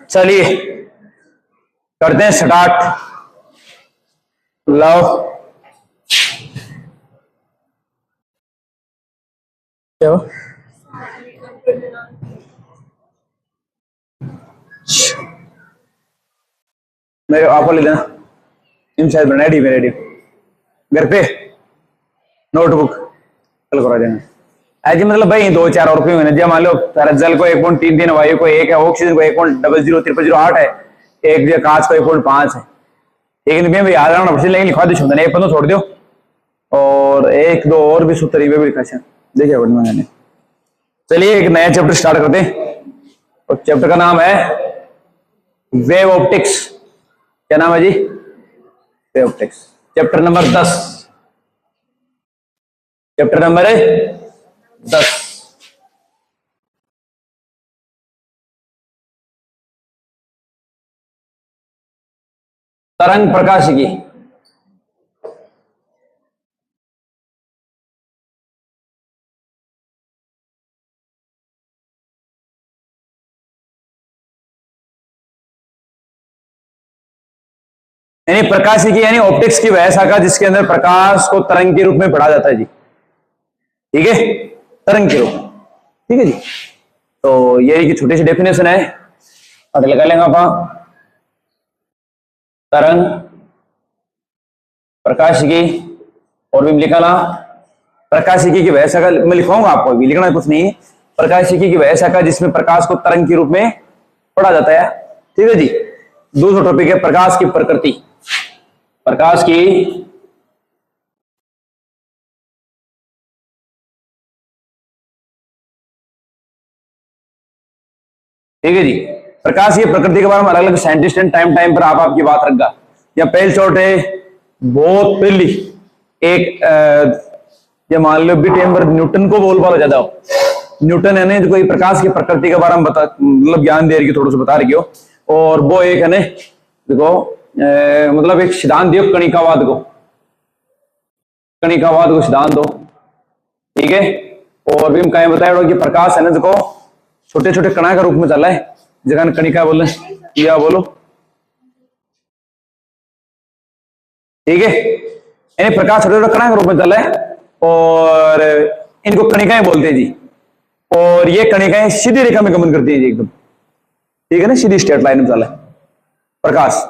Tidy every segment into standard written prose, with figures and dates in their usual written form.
चलिए करते हैं स्टार्ट। लो क्या मेरे आपको ले देना इन शायद रेडी में रेडी घर पे नोटबुक कल करा देना ऐसे मतलब भाई 2-4 और रुपये हुए मान लो जल को 1.33 वायु को 1 है, ऑक्सीजन को 1.000008 है, एक जो कांच को 1.5 है। लेकिन मैं याद रखना पड़ता लेकिन लिखवा दो एक पन्नों छोड़ दो और 1-2 और भी सूत्र भी लिखा है देखिए मैंने। चलिए एक नया चैप्टर स्टार्ट करते हैं और चैप्टर का नाम है वेव ऑप्टिक्स। क्या नाम है जी? Wave optics. Chapter number 10। Chapter number 10। तरंग प्रकाशिकी। यानी प्रकाशिकी यानी ऑप्टिक्स की वह शाखा जिसके अंदर प्रकाश को तरंग के रूप में पढ़ा जाता है जी। ठीक है, तरंग के रूप में। ठीक है जी, तो ये की छोटी सी डेफिनेशन है, आगे लगा लेंगे आप। तरंग प्रकाशिकी और भी लिखा ला प्रकाशिकी की वह शाखा मैं लिखवाऊंगा आपको, भी लिखना कुछ नहीं है। प्रकाशिकी की वह शाखा जिसमें प्रकाश को तरंग के रूप में पढ़ा जाता है। ठीक है जी। दूसरा टॉपिक है प्रकाश की प्रकृति। प्रकाश की ठीक है जी, प्रकाश की प्रकृति के बारे में अलग अलग साइंटिस्ट टाइम टाइम पर आपकी बात रखा। या पहले छोटे बहुत पहली एक ये मान लो भी टेम्पर न्यूटन को बोल पा ज्यादा न्यूटन है ना, कोई प्रकाश की प्रकृति के बारे में बता मतलब ज्ञान दे रही थोड़ा सा बता रही हो। और वो एक है ना देखो मतलब एक सिद्धांत दियो कणिकावाद को, कणिकावाद को सिद्धांत दो। ठीक है, और भी हम कहीं बताया कि प्रकाश है ना देखो छोटे छोटे कणा के रूप में चला है, जगह कणिका बोले या बोलो। ठीक है, यानी प्रकाश छोटे छोटे कणा के रूप में चला है और इनको कणिकाएं बोलते हैं जी। और ये कणिकाएं सीधी रेखा में गमन करती है जी एकदम। ठीक है ना, सीधी स्ट्रेट लाइन में चला है प्रकाश।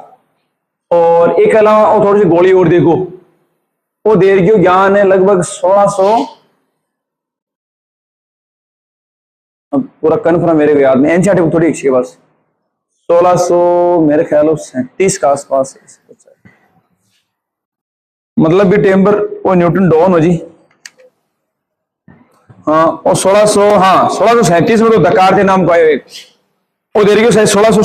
और एक अलावा और थोड़ी सी गोली और देखो, वो देर की ज्ञान है लगभग 1600 पूरा कन्फर्म मेरे को याद नहीं, एनसीईआरटी थोड़ी इसके पास 1600 मेरे ख्याल 37 के आसपास मतलब भी टेम्पर वो न्यूटन डॉन हो जी। हाँ, और 1600 हाँ 1637 में तो दकार्ते नाम का एक वो दे रही शायद 1600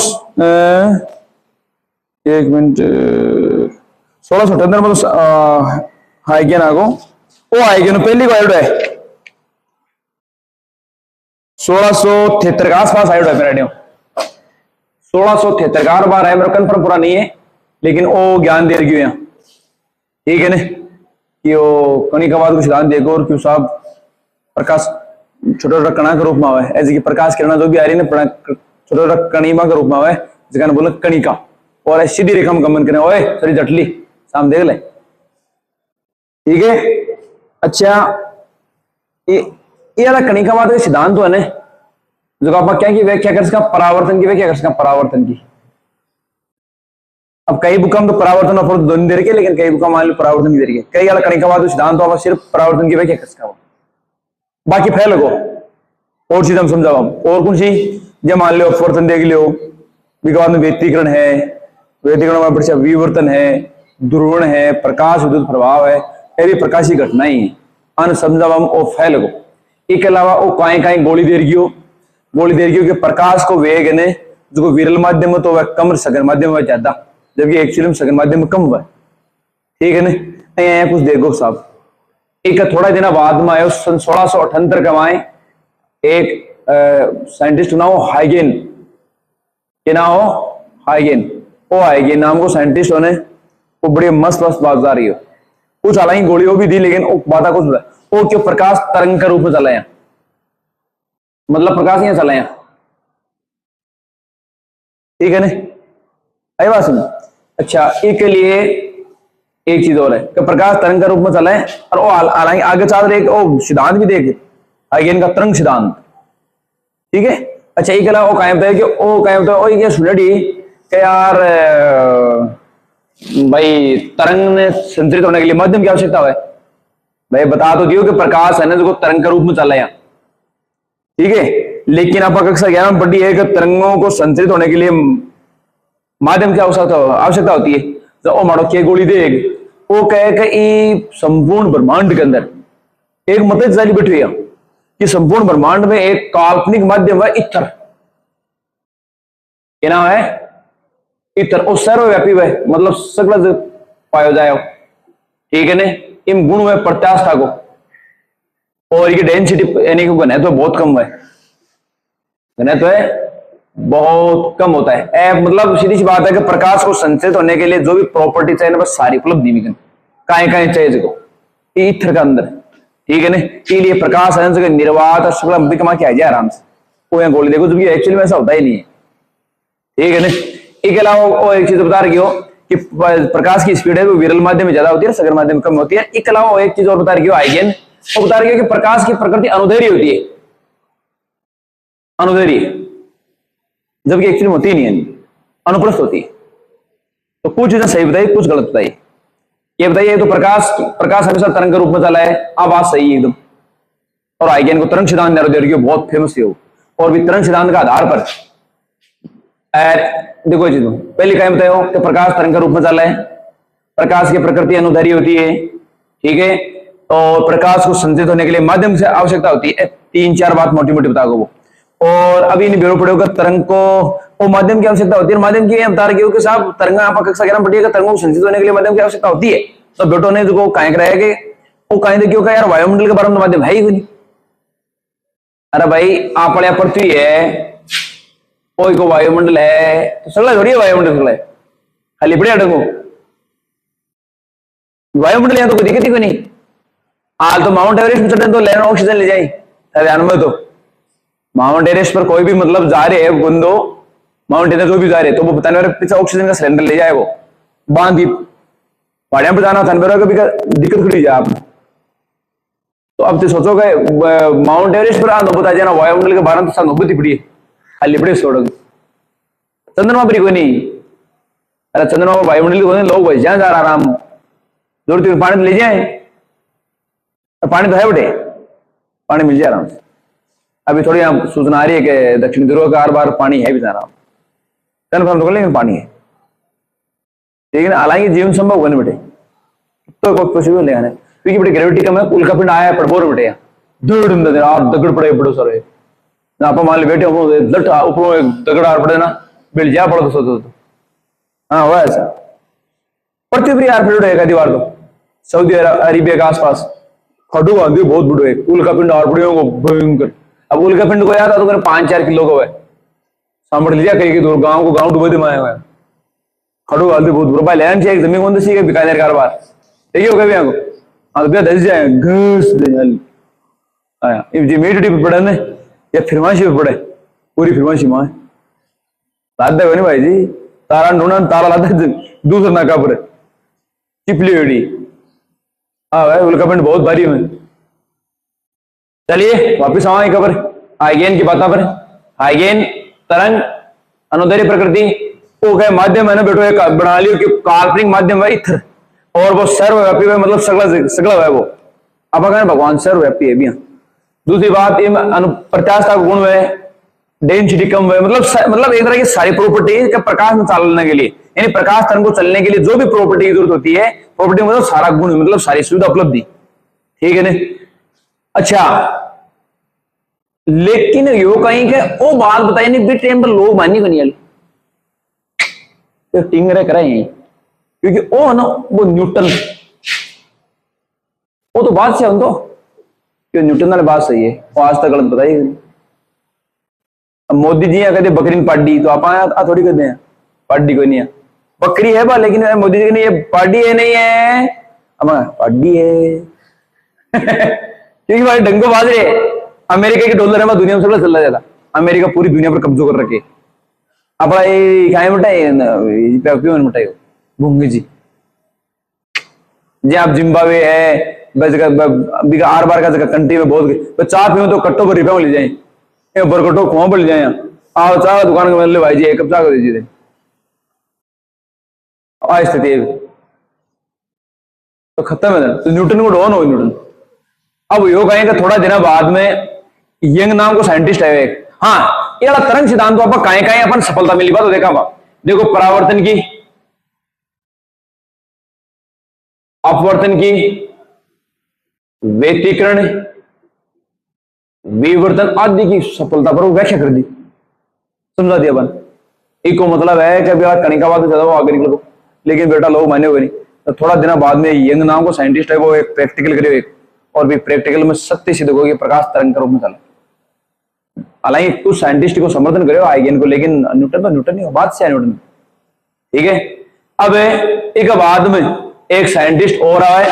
एक मिनट 1678 में तो हाइगेन आगो वो हाइगेन पहली को आयोड है 1673 के आसपास आयोड है मेरा 1673 का बार है मेरा कन्फर्म पूरा नहीं है, लेकिन वो ज्ञान दे रही है। ठीक है ना, कि वो कणिकावाद को सिद्धांत देखो और क्यों साहब प्रकाश छोटा छोटा कणा के रूप में आवे, ऐसे कि प्रकाश किरण जो भी आ रही है ना छोटा छोटा कणिमा के रूप में आवे, जिसका बोले कणिका, और सीधी रेखा में गमन करें। ओए सॉरी जटली साम देख ले। ठीक है, अच्छा ये वाला कणिकावाद का सिद्धांत तो है ना जो आप क्या की व्याख्या कर सका, परावर्तन की व्याख्या कर सका, परावर्तन की। अब कई बुक हम तो परावर्तन और दोनों दे रही है, लेकिन कई बुक मान लो परावर्तन की दे रही है। कई वाला कणिकावाद सिद्धांत तो आप सिर्फ परावर्तन की व्याख्या कर सका, बाकी फैल को और चीज हम समझाओ। और कौन सी जब मान लो अपवर्तन देख लो, विवाद में व्यतिकरण है, व्यतिकरण में विवर्तन है, ध्रुवण है, प्रकाश विद्युत प्रभाव है, ये भी प्रकाशी घटना ही है। अन समझाओ और फैल को। इसके अलावा वो कहीं गोली दे रही हो, गोली दे रही हो कि प्रकाश को वेग है जो विरल माध्यम में तो वह कम, सघन माध्यम में ज्यादा, जबकि एक्चुअली में सघन माध्यम में कम हुआ है। ठीक है ना, कुछ देखो साहब। एक थोड़ा दिन बाद में आयो 1678 के वहां एक साइंटिस्ट ना हो हाइगेन, के ना हो हाइगेन, वो हाइगेन नाम को साइंटिस्ट होने वो बड़ी मस्त मस्त बात जा रही हो। कुछ हालांकि गोली वो भी दी, लेकिन वो बात कुछ वो क्यों प्रकाश तरंग के रूप में चला है, मतलब प्रकाश यहाँ चला है ठीक है ना, आई बात सुन। अच्छा, इसके लिए एक चीज और है कि प्रकाश तरंग के रूप में चला है, और वो हालांकि आगे चल रहे ओ सिद्धांत भी देख आइगेन का तरंग सिद्धांत, ठीक है। अच्छा, ये अलावा वो कायम है कि ओ कायम तो ये सुनडी कि यार भाई तरंग में संचरित होने के लिए माध्यम की आवश्यकता है। भाई बता तो दियो कि प्रकाश है ना जो तरंग के रूप में चल रहा है, ठीक है। लेकिन आप कक्षा 11 में पढ़ी है कि तरंगों को संचरित होने के लिए माध्यम की आवश्यकता होती है। तो ओ मानो के गोली देग वो कहे कि संपूर्ण ब्रह्मांड के अंदर एक मत जाली बैठी हुई है कि संपूर्ण ब्रह्मांड में एक काल्पनिक माध्यम है इथर, क्या नाम है इथर, और सर्वव्यापी है, मतलब सगला पाया जाए, ठीक है ने। इन गुण में प्रत्यास्था को, और ये डेंसिटी यानी कि घनत्व बहुत कम है, घनत्व है बहुत कम होता है। मतलब सीधी सी बात है कि प्रकाश को संचरित होने के लिए जो भी प्रॉपर्टी चाहिए ना बस सारी उपलब्ध नहीं कहीं कहीं चाहिए इसको इथर का अंदर, ठीक है ना। इसलिए प्रकाश अंश का निर्वात और शुक्ला भी कमा के आ जाए आराम से, कोई गोली देखो जबकि एक्चुअली में ऐसा होता ही नहीं है, ठीक है ना। इसके अलावा एक चीज बता रही हो कि प्रकाश की स्पीड है वो विरल माध्यम में ज्यादा होती है, सगर माध्यम में कम होती है। इसके अलावा एक चीज और बता रही हो आइगेन, वो बता रही है कि प्रकाश की प्रकृति अनुदैर्घ्य होती है, अनुदैर्घ्य, जबकि एक्चुअली होती ही नहीं है, अनुप्रस्थ होती है। तो कुछ चीजें सही बताई कुछ गलत बताई, ये बताइए। तो प्रकाश हमेशा तरंग के रूप में चला है, अब बात सही है एकदम। और आइगेन को तरंग सिद्धांत नैरोदैर्घ्य बहुत फेमस है, और भी तरंग सिद्धांत के आधार पर देखो चीज पहले क्या बताया कि प्रकाश तरंग के रूप में चला है, प्रकाश की प्रकृति अनुदैर्घ्य होती है, ठीक है। और प्रकाश को संचरित होने के लिए माध्यम से आवश्यकता होती है, 3-4 बात मोटी मोटी बता वो। और अभी इन बेरो पड़ेगा तरंग को वो माध्यम की आवश्यकता होती है, माध्यम की बता रही हो कि साहब तरंग आप कक्षा 11 में पढ़िएगा, तरंगों को संचरित होने के लिए माध्यम की आवश्यकता होती है। तो बेटो ने जो कहीं कराया कि वो कहीं देखियो का यार वायुमंडल के बारे में माध्यम है ही नहीं। अरे भाई आप पृथ्वी है, कोई को वायुमंडल है, तो सगला थोड़ी है वायुमंडल, सगला खाली पड़े अटको वायुमंडल, यहाँ तो कोई दिक्कत ही कोई नहीं। हाल तो माउंट एवरेस्ट में चढ़े तो लेना ऑक्सीजन ले जाए, ध्यान में तो माउंट एवरेस्ट पर कोई भी मतलब जा रहे हैं गुंदो माउंटेन जो भी जा रहे तो वो बताने वाले पीछे ऑक्सीजन का सिलेंडर ले जाए, वो बांध दी पहाड़ियों पर जाना था कभी दिक्कत खड़ी जाए आप। तो अब तो सोचो गए माउंट एवरेस्ट पर आना बता जाना वायुमंडल के बारे में तो नौबत ही पड़ी है, खाली पड़े छोड़ोगे। चंद्रमा पर कोई नहीं, अरे चंद्रमा पर वायुमंडल को लोग भाई जहां जा रहा आराम जरूरत पानी ले जाए, पानी तो है बटे, पानी मिल जाए आराम से। अभी थोड़ी यहाँ सूचना आ रही है कि दक्षिण ध्रुव का हर बार पानी है भी जाना कन्फर्म तो कर लेकिन पानी है, ठीक है ना। हालांकि जीवन संभव होगा नहीं बेटे, तो कोई पॉसिबल नहीं है क्योंकि बेटे ग्रेविटी कम है, उल्का पिंड आया पर बोर बेटे दगड़ पड़े बड़ो सारे आप मान ली बैठे लट ऊपर दगड़ आर पड़े ना बिल जा पड़ो तो सोचो तो हाँ हुआ ऐसा। पृथ्वी पर यार फिर एक दीवार तो सऊदी अरेबिया के आसपास खडू आंधी बहुत बड़ो है, उल्का पिंड आर पड़े भयंकर। अब उल्का पिंड को याद था तो 5-4 किलो का है, सांभर लिया कहीं दूर गांव को गांव डूबे थे माया हुआ खड़ो आलते बहुत बुरा भाई लैंड चाहिए जमीन कौन सी बीकानेर कारोबार देखिए होगा भी यहाँ को हाँ तो दस जाए घस दे जी मेरी पे पड़े ने या फिरमाशी पे पड़े पूरी फिरमाशी माँ लादा है भाई जी तारा ढूंढा तारा लादा दूसरा नाका पर चिपली हुई हाँ भाई उल्का पिंड बहुत भारी में। चलिए वापिस आवा खबर आइगेन की बात पर। आइगेन तरंग अनुदैर्घ्य प्रकृति वो गए माध्यम है ना बेटो एक बना लियो कि काल्पनिक माध्यम है इथर और वो सर्वव्यापी है मतलब सगला है वो अब अगर भगवान सर्वव्यापी है भी। दूसरी बात ये प्रत्यास्था गुण है डेंसिटी कम है मतलब एक तरह की सारी प्रॉपर्टी का प्रकाश में चलने के लिए यानी प्रकाश तरंग को चलने के लिए जो भी प्रॉपर्टी की जरूरत होती है प्रॉपर्टी मतलब सारा गुण मतलब सारी सुविधा उपलब्धि, ठीक है ना। अच्छा लेकिन यो कहीं के वो बात बताई नहीं बिट टाइम पर लोग माननी को नहीं आली तो टिंगरे कराए क्योंकि वो है ना वो न्यूटन वो तो बात से उनको क्यों न्यूटन वाली बात सही है वो आज तक गलत बताई। अब मोदी जी कहते बकरी पार्टी तो आप थोड़ी कहते हैं पार्टी कोई नहीं है बकरी है बा लेकिन मोदी जी ने ये पार्टी है नहीं है अब पार्टी है क्योंकि भाई डंगो बाज रहे अमेरिका के डॉलर है दुनिया में सबसे चल रहा जाता अमेरिका पूरी दुनिया पर कब्जो कर रखे अपना ये खाए मिठाई क्यों मिठाई भूंगी जी जी आप जिम्बाब्वे है बस बिका आर बार का जगह कंट्री में बहुत तो चाह पीऊं तो कट्टो पर रुपया ले जाए बरकटो खुआ पर ले जाए आओ चाह दुकान के मतलब भाई जी एक कप चाह कर दीजिए स्थिति है तो खत्म है तो न्यूटन को डॉन हो न्यूटन अब यो कहेंगे थोड़ा दिन बाद में यंग नाम को साइंटिस्ट है एक हाँ ये वाला तरंग सिद्धांत तो आप कहीं कहीं अपन सफलता मिली बात तो देखा देखो परावर्तन की अपवर्तन की व्यतिकरण विवर्तन आदि की सफलता पर व्याख्या कर दी समझा दिया अपन एक को मतलब है कि अभी कणिका बात ज्यादा वो आगे निकलो लेकिन बेटा लोग माने हुए नहीं तो थोड़ा दिन बाद में यंग नाम को साइंटिस्ट है वो एक प्रैक्टिकल करे एक और भी प्रैक्टिकल में सत्य सिद्ध होगी प्रकाश तरंग के रूप में चला हालांकि कुछ साइंटिस्ट को समर्थन करे आइगेन को लेकिन न्यूटन तो न्यूटन नहीं बात से है न्यूटन ठीक है अब एक बाद में एक साइंटिस्ट और आए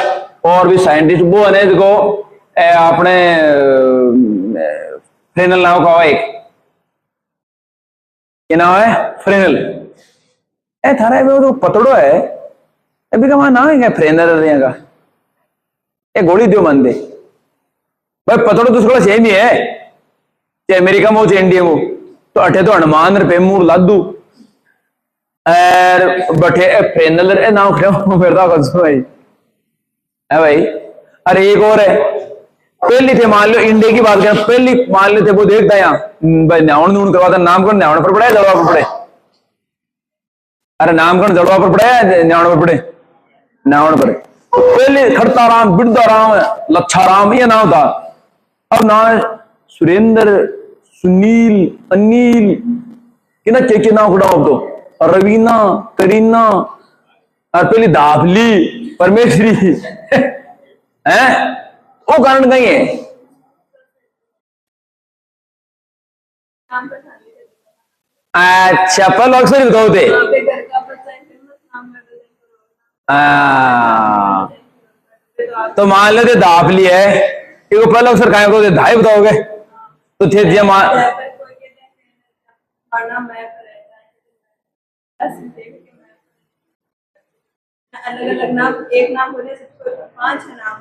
और भी साइंटिस्ट वो है देखो अपने फ्रेनल नाम का एक क्या नाम है फ्रेनल थारा में तो पतड़ो है अभी का नाम है क्या फ्रेनल का ये गोली दियो मन दे भाई पतड़ो तो थोड़ा सेम ही है चाहे अमेरिका में हो चाहे इंडिया में तो अठे तो हनुमान रुपये मूर लादू बठे फ्रेनल नाम फिरता भाई है भाई अरे एक और है पहली थे मान लो इंडिया की बात करें पहली मान लेते वो देखता यहाँ भाई न्यावण नून करवाता नामकरण न्यावण पर पड़े जड़वा पर पड़े अरे नामकरण जड़वा पर पड़े न्यावण पर पड़े न्यावण पर पहले खड़ता राम बिरदा राम लच्छा राम ये नाम था अब ना सुरेंद्र सुनील अनिल कि ना के नाम खड़ा अब तो रवीना करीना और पहली दाभली परमेश्वरी है वो कारण कहीं है अच्छा पहले अक्सर बताओ थे तो मान लेते दापली है कि पहले अक्सर कहीं बताओ धाई बताओगे तो थे जे अलग अलग नाम एक नाम बोले पांच नाम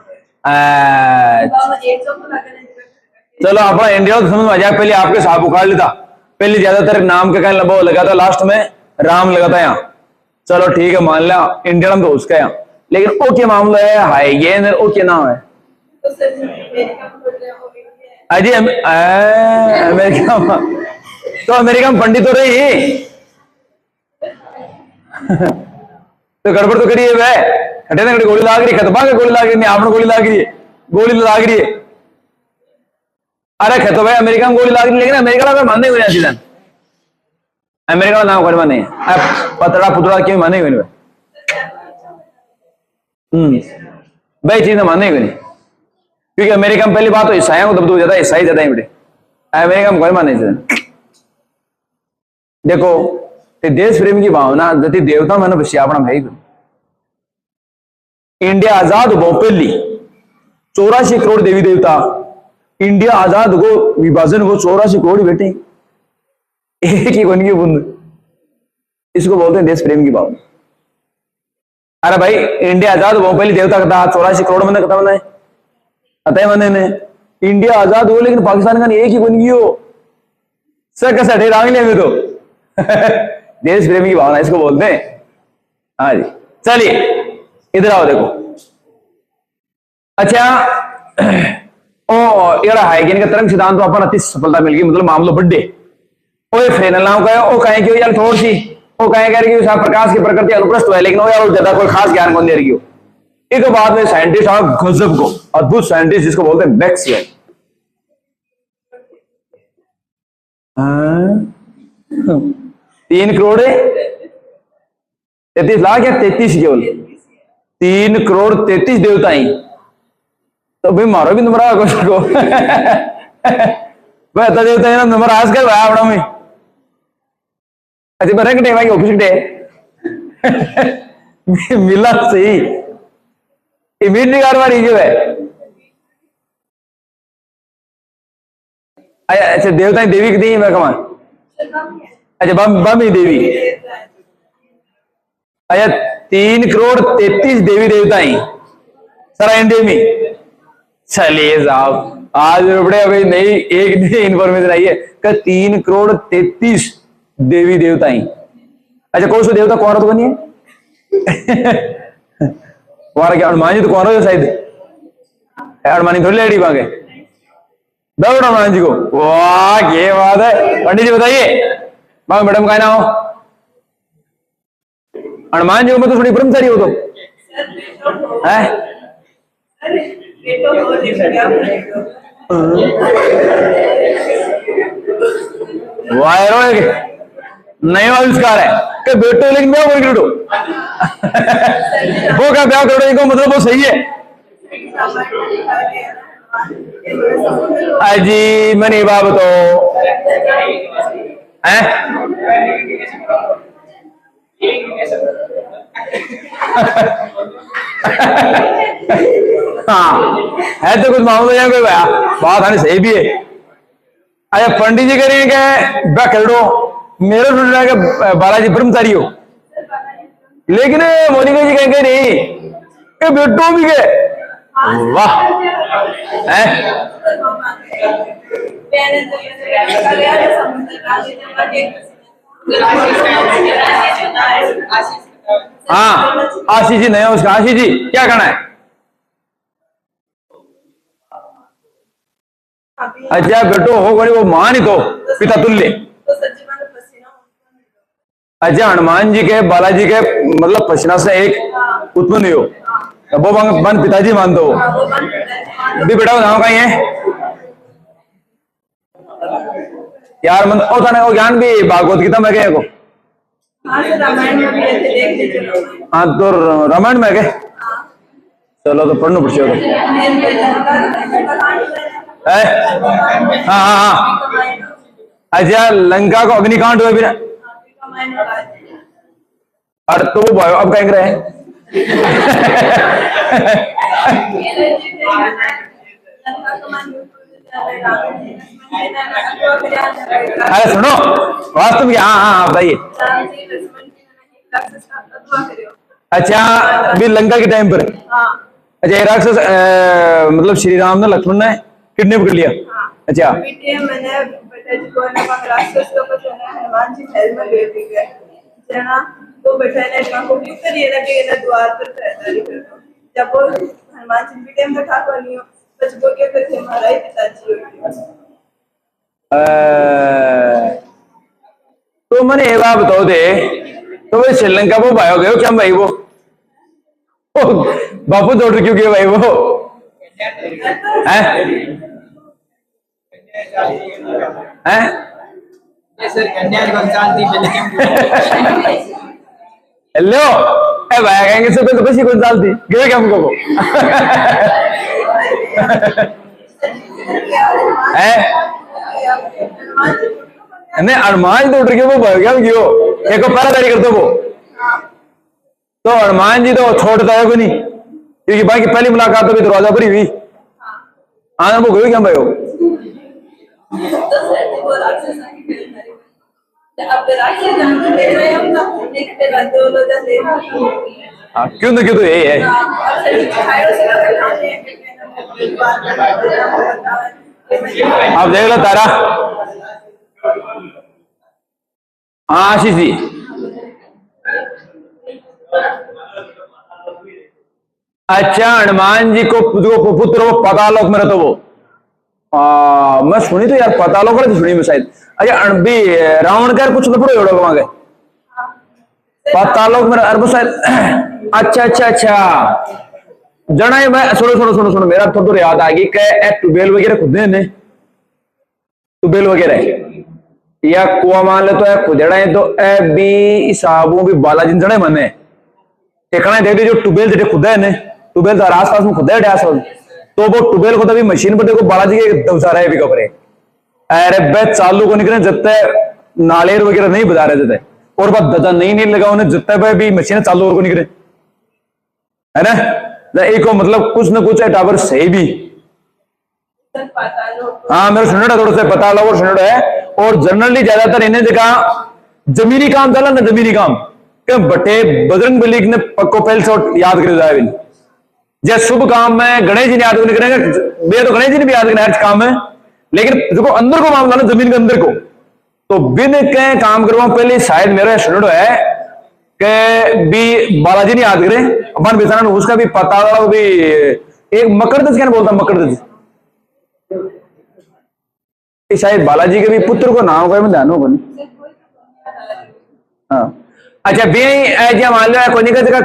चलो अपना इंडिया तो समझ में आ जाए पहले आपके साहब उखाड़ लेता पहले ज्यादातर नाम के कहीं लबो लगा था लास्ट में राम लगा था यहाँ चलो ठीक है मान लिया इंडिया में तो उसका यहाँ लेकिन ओ क्या मामला है हाइगेन ओ क्या नाम है अजी अमेरिका तो अमेरिका में पंडित हो रही तो गड़बड़ तो करिए वह खटे ना गोली लाग रही खतबा के गोली लाग रही नहीं आपने गोली लाग रही है गोली लाग रही है अरे खतो भाई अमेरिका में गोली लाग रही लेकिन अमेरिका का मानने हुए सीजन अमेरिका का नाम करवा नहीं पतड़ा पुतड़ा क्यों माने हुए भाई चीज मानने हुए नहीं क्योंकि अमेरिका में पहली बात तो ईसाइयों को दबदबो ज्यादा ईसाई ज्यादा है बेटे अमेरिका में कोई माने देखो देश प्रेम की भावना जति देवता मैंने अपना भाई इंडिया आजाद हो पहली 84 करोड़ देवी देवता इंडिया आजाद हो विभाजन हो 84 करोड़ बेटे एक ही बन की बूंद इसको बोलते हैं देश प्रेम की भावना अरे भाई इंडिया आजाद हो पहली देवता कथा 84 करोड़ मैंने कथा बनाए अतः मैंने ने इंडिया आजाद हो लेकिन पाकिस्तान का एक ही बन गई हो सर कैसे रांग लिया तो देश प्रेमी की भावना इसको बोलते हैं हाँ जी चलिए इधर आओ देखो अच्छा ओ ये हाइगेन का तरंग सिद्धांत तो अपन अति सफलता मिल गई मतलब मामलो बड्डे ओ फ्रेनल नाम का ओ कहें कि यार थोड़ी सी ओ कहें कह रही कि प्रकाश की प्रकृति अनुप्रस्थ है लेकिन वो यार ज्यादा कोई खास ज्ञान कौन दे रही हो एक बाद में साइंटिस्ट आ गजब को अद्भुत साइंटिस्ट जिसको बोलते हैं मैक्सवेल 3 करोड़ 33 लाख या 33 केवल 3 करोड़ 33 देवता ही तो भाई मारो भी नंबर को भाई अता देवता है ना नंबर आज कर भाई अपना में अच्छा बरे के भाई ऑफिस डे मिला सही इमीडिएटली कारवाई की है अच्छा देवता देवी की दी मैं कमा अच्छा बमी देवी। अच्छा 3,33,00,000 देवी देवता ही सारा इंडिया में। चलिए साहब आज बड़े अभी नई एक नई इन्फॉर्मेशन आई है कि 3,33,00,000 देवी देवता ही। अच्छा कौन सा देवता कौन तो बनी है तुम्हारा क्या हनुमान जी तो कौन हो शायद हनुमान जी थोड़ी लेडी मांगे दौड़ हनुमान जी को। वाह ये बात है। पंडित जी बताइए मांग मैडम का ना हो हनुमान जी को मतलब थोड़ी ब्रह्मचारी हो तो है वायरो नया आविष्कार है कि बेटो लेकिन ब्याह कर दो वो क्या ब्याह करो इनको मतलब वो सही है। अजी मनी बाब तो है हाँ है तो कुछ मामला यहाँ कोई भैया बात आने सही भी है। अच्छा पंडित जी करेंगे ब्याह कर दो मेरे सुन रहा है बालाजी ब्रह्मचारी हो लेकिन मोनिका जी कहेंगे नहीं कि बेटो भी गए। वाह है हाँ आशीष जी नहीं उसका आशीष जी क्या करना है। अच्छा बेटो हो गई वो मान ही तो पिता तुल्य। अच्छा हनुमान जी के बालाजी के मतलब पसीना से एक उत्पन्न हो वो मन पिताजी मान दो भी बेटा नाम कहीं है यार मन ओ था वो ज्ञान भी भागवत गीता में गए को हाँ तो रामायण में गए चलो तो पढ़ना पड़ेगा हाँ हाँ हाँ अच्छा लंका को अग्निकांड हुआ भी ना और तो वो अब कहें रहे अरे सुनो वास्तव में हाँ हाँ बताइए। अच्छा अभी लंका के टाइम पर अच्छा ये राक्षस मतलब श्री राम ने लक्ष्मण ने किडनैप कर लिया। अच्छा हनुमान जी महल में गए जना वो बैठा है को किधर ये लगे ना द्वार पर पहरेदारी करता जब वो हनुमान जी भी टाइम बैठा को नहीं हो बस वो क्या करते हमारा ही पिताजी तो मैंने ये बात बताओ दे तो भाई श्रीलंका वो भाई हो गए क्या भाई वो बापू दौड़ क्यों गए भाई वो हैं हैं हेलो ए भाई कहेंगे से तो बस कौन साल थी गए क्या हमको वो हैं नहीं हनुमान तो उठ के वो भाई क्या क्यों एक पहरादारी करते वो तो हनुमान जी तो छोड़ता है कोई नहीं क्योंकि भाई की पहली मुलाकात तो भी दरवाजा पर ही हुई आना वो गए क्या भाई हो क्यों ना क्यों तो यही है आप देख लो तारा हाँ आशीष जी अच्छा हनुमान जी को पुत्र वो पतालोक में रहता वो मैं सुनी तो यार पतालोक में सुनी मैं शायद। अच्छा अणबी रावण का कुछ लफड़ो एवढो वहां गए पतालोक में अरब शायद। अच्छा अच्छा अच्छा जना ही मैं सुनो सुनो सुनो सुनो मेरा थोड़ा याद आ गई कि ट्यूबवेल वगैरह खुद ने ट्यूबवेल वगैरह या कुआ मान ले तो खुदेड़ा है तो ए बी हिसाबों भी बालाजी जड़े मने देखना दे दे जो ट्यूबवेल जे खुद है ने ट्यूबवेल तो आसपास में खुद है तो वो ट्यूबवेल को तभी मशीन पर देखो बालाजी के दवसा रहे भी कपड़े अरे बे चालू को निकले जितने नालेर वगैरह नहीं बजा रहे थे और बात दजा नहीं लगा उन्हें जितने पे भी मशीन चालू और को निकले है ना एक को मतलब कुछ ना कुछ है टावर सही भी हाँ मेरे सुनड़ा थोड़ा सा पता लगा और सुनड़ा है और जनरली ज्यादातर इन्हें जगह जमीनी काम चला ना, जमीनी काम के बटे बजरंग बली ने पक्को पहले से याद कर जाए जय शुभ काम में गणेश जी ने याद नहीं करेंगे, बे तो गणेश जी ने भी याद करना हर काम में, लेकिन जो अंदर को मामला ना जमीन के अंदर को, तो बिन के काम करवा पहले शायद मेरा स्टूडेंट है कि भी बालाजी ने याद करे अपन बेचारा उसका भी पता भी एक मकरध्वज क्या बोलता मकरध्वज, शायद बालाजी के भी पुत्र को नाम का ध्यान होगा नहीं। हाँ अच्छा बे मान लो कोई जगह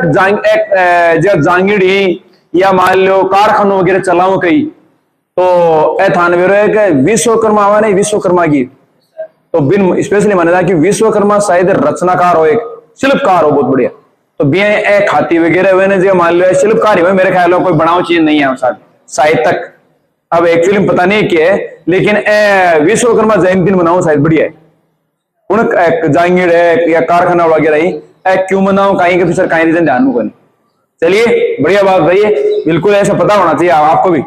जांगिड़ी या मान लो कारखानों वगैरह चलाओ कहीं, तो ए थानवेरो है कि विश्वकर्मा नहीं विश्वकर्मा की, तो बिन स्पेशली माना था कि विश्वकर्मा शायद रचनाकार हो, एक शिल्पकार हो बहुत बढ़िया, तो बे ए खाती वगैरह हुए ना जो मान लो शिल्पकार हुए मेरे ख्याल में कोई बनाओ चीज नहीं है शायद तक, अब एक फिल्म पता नहीं क्या है, लेकिन विश्वकर्मा जयंती बनाओ शायद बढ़िया है उन जांगीड़ है या कारखाना वगैरह ही क्यों मनाओ कहीं के फिर कहीं रीजन ध्यान में। चलिए बढ़िया बात भाई, बिल्कुल ऐसा पता होना चाहिए आपको भी।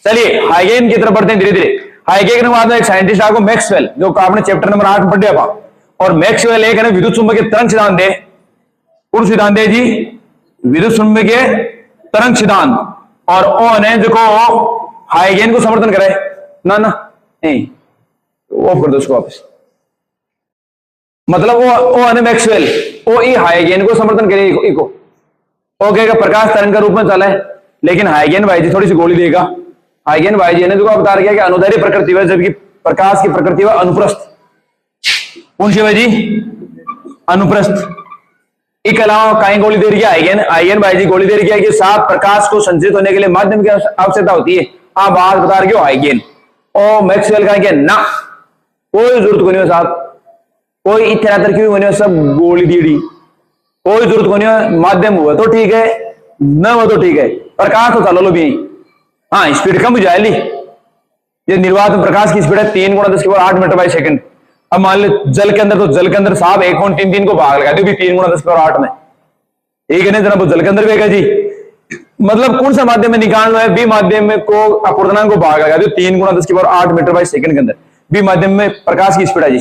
चलिए हाइगेन की तरफ बढ़ते हैं धीरे धीरे। हाइगेन के बाद में एक साइंटिस्ट आपको मैक्सवेल जो आपने चैप्टर नंबर 8 में पढ़ लिया, और मैक्सवेल एक है विद्युत चुंबकीय तरंग सिद्धांत है, कौन सिद्धांत है जी विद्युत चुंबकीय तरंग सिद्धांत, और ओ ने जो हाइगेन को समर्थन करे ना नहीं वो कर दो उसको वापस, मतलब वो है मैक्सवेल वो ई हाइगेन को समर्थन करे इको वो कहेगा प्रकाश तरंग का रूप में चला है, लेकिन हाइगेन भाई जी थोड़ी सी गोली देगा। हाइगेन भाई जी ने जो बता रहा कि अनुदैर्घ्य प्रकृति है जबकि प्रकाश की प्रकृति है अनुप्रस्थ, कौन सी भाई जी अनुप्रस्थ। इसके अलावा कहीं गोली दे रही है हाइगेन भाई जी गोली दे रही है कि साफ प्रकाश को संचित होने के लिए माध्यम की आवश्यकता होती है, आप बात बता रहे हो हाइगेन और मैक्सवेल का ना कोई जरूरत को नहीं साहब, कोई इतना तरकीब होने सब गोली दीड़ी कोई जरूरत को नहीं, माध्यम हुआ तो ठीक है न हुआ तो ठीक है, प्रकाश तो चलो लो भी हाँ स्पीड कम हो जाए ली, ये निर्वात में प्रकाश की स्पीड है 3 × 10⁸ मीटर/सेकंड। अब मान लो जल के अंदर, तो जल के अंदर साहब 1.33 को भाग लगा दो भी 3 × 10⁸ में, ठीक है ना जनाब जल के अंदर भी जी, मतलब कौन सा माध्यम में निकालना है बी माध्यम में को अपूर्णांक को भाग लगा दो 3 × 10⁸ मीटर/सेकंड के अंदर बी माध्यम में प्रकाश की स्पीड है जी,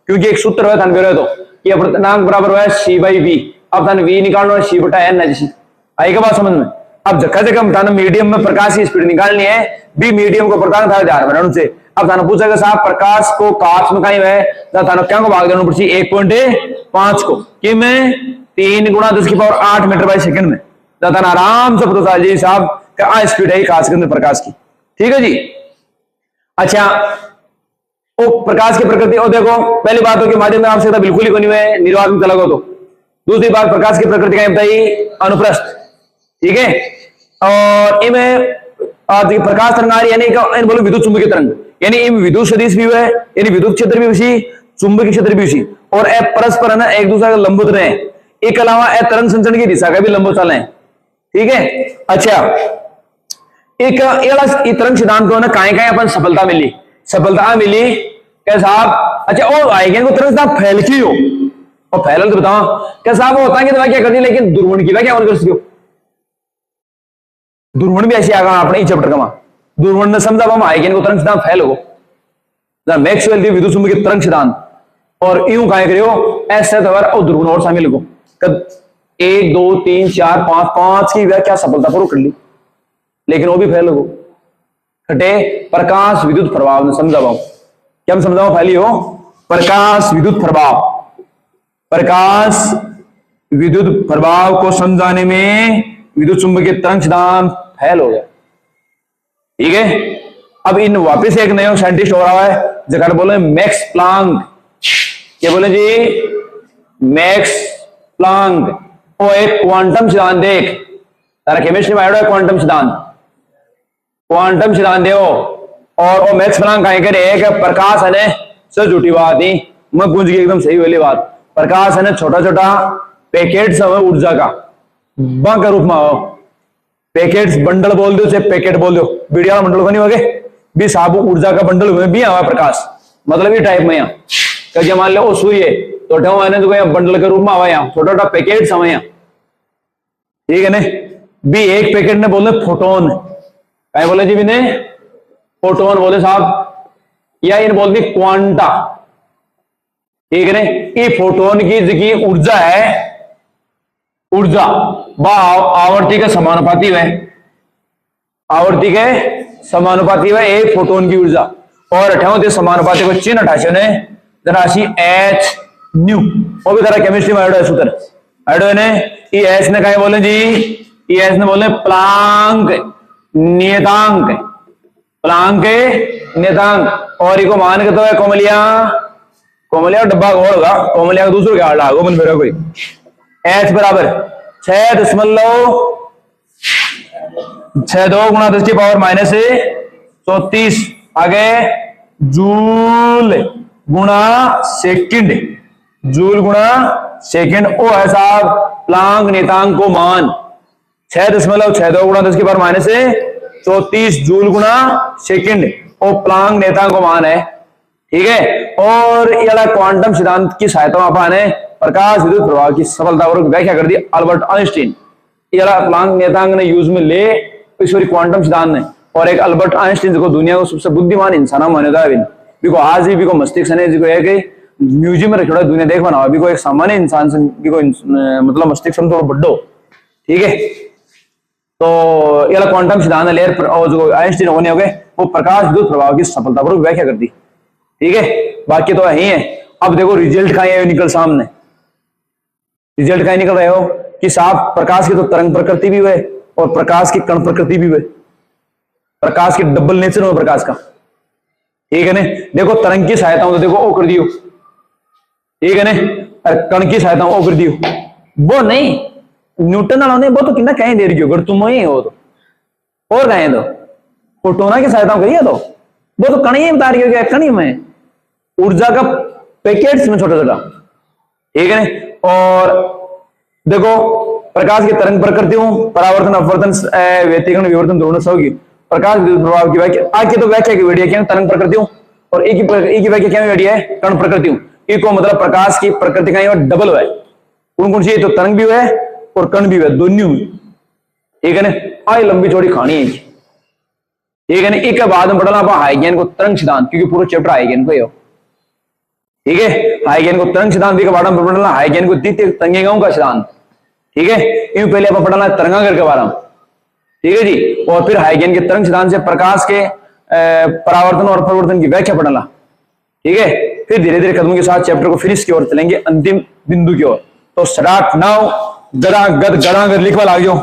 क्योंकि एक सूत्र है थान तो कि अपूर्णांक बराबर है c/v, अब थान v निकालना है c/n है जी, आएगा बात समझ में। अब जगह जगह थाना मीडियम में प्रकाश की स्पीड निकालनी है, बी मीडियम को प्रदान था ध्यान में उनसे। अब थाना पूछेगा साहब प्रकाश को काश में कहीं है थाना क्या को भाग देना पड़ती 1.5 को कि मैं 3 × 10⁸ मीटर/सेकंड में, थाना आराम से पता चल जी साहब क्या स्पीड है काश के अंदर प्रकाश की, ठीक है जी। अच्छा वो प्रकाश की प्रकृति और देखो पहली बात हो कि माध्यम में आवश्यकता बिल्कुल ही कोई नहीं है, निर्वात में चला गो तो। दूसरी बात प्रकाश की प्रकृति क्या बताई अनुप्रस्थ, ठीक है, और इनमें प्रकाश तरंग आ रही यानी बोलो विद्युत चुंबकीय तरंग, यानी इन विद्युत सदिश भी है यानी विद्युत क्षेत्र भी उसी चुंबकीय क्षेत्र भी उसी, और परस्पर है ना एक दूसरे का लंबवत रहे, एक अलावा तरंग संचरण की दिशा का भी लंबवत चले, ठीक है। अच्छा एक तरंग सिद्धांत को ना कहीं कहीं अपन सफलता मिली क्या साहब। अच्छा और आएंगे को तरंग साहब फैल की हो और फैलल तो बताओ क्या साहब होता है कि क्या करती है, लेकिन दुर्गुण की क्या कर सको, दुर्गुण भी ऐसी आगा अपने चैप्टर का दुर्गुण ने समझा हम आएंगे को तरंग सिद्धांत फैल हो मैक्सवेल दी विद्युत चुंबकीय तरंग सिद्धांत, और यूं कहा करियो ऐसे तवर और दुर्गुण और शामिल को 1 2 3 4 5 की व्याख्या सफलतापूर्वक कर ली, लेकिन वो भी फैल हो खटे प्रकाश विद्युत प्रभाव ने समझाओ क्या समझाओ फैली हो प्रकाश विद्युत प्रभाव, प्रकाश विद्युत प्रभाव को समझाने में विद्युत चुंबकीय तरंग सिद्धांत फैल हो गया, ठीक है। अब इन वापस एक नया साइंटिस्ट हो रहा है जगह बोले मैक्स प्लांक, क्या बोले जी मैक्स प्लांक, वो एक क्वांटम सिद्धांत देख तारा केमिस्ट्री में आया क्वांटम सिद्धांत देखो, और वो मैक्स प्लांक कहीं करे कि प्रकाश है सच झूठी बात नहीं मैं गूंज गई एकदम सही वाली बात, प्रकाश है छोटा छोटा पैकेट सब ऊर्जा का बा का रूप में आओ, पैकेट्स बंडल बोल दो चाहे पैकेट बोल दो बीड़िया बंडल को नहीं होगे भी साबु ऊर्जा का बंडल हुए भी आवा प्रकाश, मतलब ये टाइप में यहाँ मान लो सूर्य तो तो बंडल के रूप में आवा यहाँ छोटा छोटा पैकेट समय यहाँ, ठीक है ना। भी एक पैकेट ने बोले फोटोन, क्या बोले जी ने फोटोन बोले साहब, या इन बोल दी क्वांटा, ठीक है ना। ये फोटोन की जिकी ऊर्जा है, ऊर्जा वह आवर्ती के समानुपाती है, आवर्ती के समानुपाती है एक फोटोन की ऊर्जा। और अठाओ समानुपाती को चिन्ह अठाशे ने राशि एच न्यू, वो भी तरह केमिस्ट्री में आइडो है सूत्र आइडो ने। ये एच ने क्या बोले जी, ये एच ने बोले प्लांक नियतांक, प्लांक नियतांक। और इको मान के तो है कोमलिया, कोमलिया डब्बा गोल होगा, कोमलिया का दूसरों क्या डाल गोमन फिर कोई। एच बराबर 6.62 गुणा 10 की पावर -34, आगे जूल गुणा सेकंड, जूल गुणा सेकंड। ओ है साहब प्लांक नियतांक को मान 6.62 गुणा 10 की पावर -34 जूल गुणा सेकंड, ओ प्लांक नियतांक को मान है। ठीक है। और ये क्वांटम सिद्धांत की सहायता में ने प्रकाश विद्युत प्रभाव की सफलतापूर्वक व्याख्या कर दी अल्बर्ट आइंस्टीन। ये प्लांक नियतांक ने यूज में ले ईश्वरी क्वांटम सिद्धांत ने। और एक अल्बर्ट आइंस्टीन को दुनिया को सबसे बुद्धिमान इंसान मान्यता है। बिको आज भी बिको मस्तिष्क ने जिको है कि म्यूजियम में रखा दुनिया देख बनाओ, बिको एक सामान्य इंसान से बिको मतलब मस्तिष्क थोड़ा बड्डो। ठीक है। तो ये क्वांटम सिद्धांत लेयर जो आइंस्टीन होने हो गए वो प्रकाश विद्युत प्रभाव की सफलतापूर्वक व्याख्या कर दी। ठीक है। बाकी तो यही है। अब देखो रिजल्ट का ये निकल सामने, रिजल्ट का निकल रहे हो कि साफ प्रकाश की तो तरंग प्रकृति भी है और प्रकाश की कण प्रकृति भी है, प्रकाश की डबल नेचर हो प्रकाश का। ठीक है ना। देखो तरंग की सहायता तो देखो ओ कर दियो, ठीक है ना। और कण की सहायता ओ कर दियो, वो नहीं न्यूटन वालों ने वो तो कितना कहीं दे रही हो, अगर तुम ही हो तो और कहें तो फोटोना की सहायता करिए तो वो तो कण ही बता रही हो, कण ही में ऊर्जा का पैकेट्स में छोटा छोटा। ठीक है ना। और देखो प्रकाश की तरंग प्रकृतियों परावर्तन अपवर्तन व्यतिकरण विवर्तन दोनों से होगी। प्रकाश विद्युत प्रभाव की व्याख्या आगे तो व्याख्या की व्याख्या क्या तरंग प्रकृतियों, और एक की व्याख्या क्या व्याख्या है कण प्रकृतियों। एक को मतलब प्रकाश की प्रकृति का डबल है, कौन कौन सी तो तरंग भी है और कण भी है दोनों। ठीक है ना। आई लंबी चौड़ी कहानी है। ठीक है ना। एक बाद में पढ़ना आप हाइगेन को तरंग सिद्धांत, क्योंकि पूरा चैप्टर हाइगेन को ही हो। ठीक है। हाइगेन को तरंग सिद्धांत के बारे में पढ़ना, हाइगेन को द्वितीय तरंगिकाओं का सिद्धांत। ठीक है। इन पहले आप पढ़ना तरंगांतर के बारे में। ठीक है जी। और फिर हाइगेन के तरंग सिद्धांत से प्रकाश के परावर्तन और परिवर्तन की व्याख्या पढ़ना। ठीक है। फिर धीरे धीरे कदमों के साथ चैप्टर को फिनिश की ओर चलेंगे, अंतिम बिंदु की ओर। तो स्टार्ट नाउ, गदागद लिखवा लाग जाओ।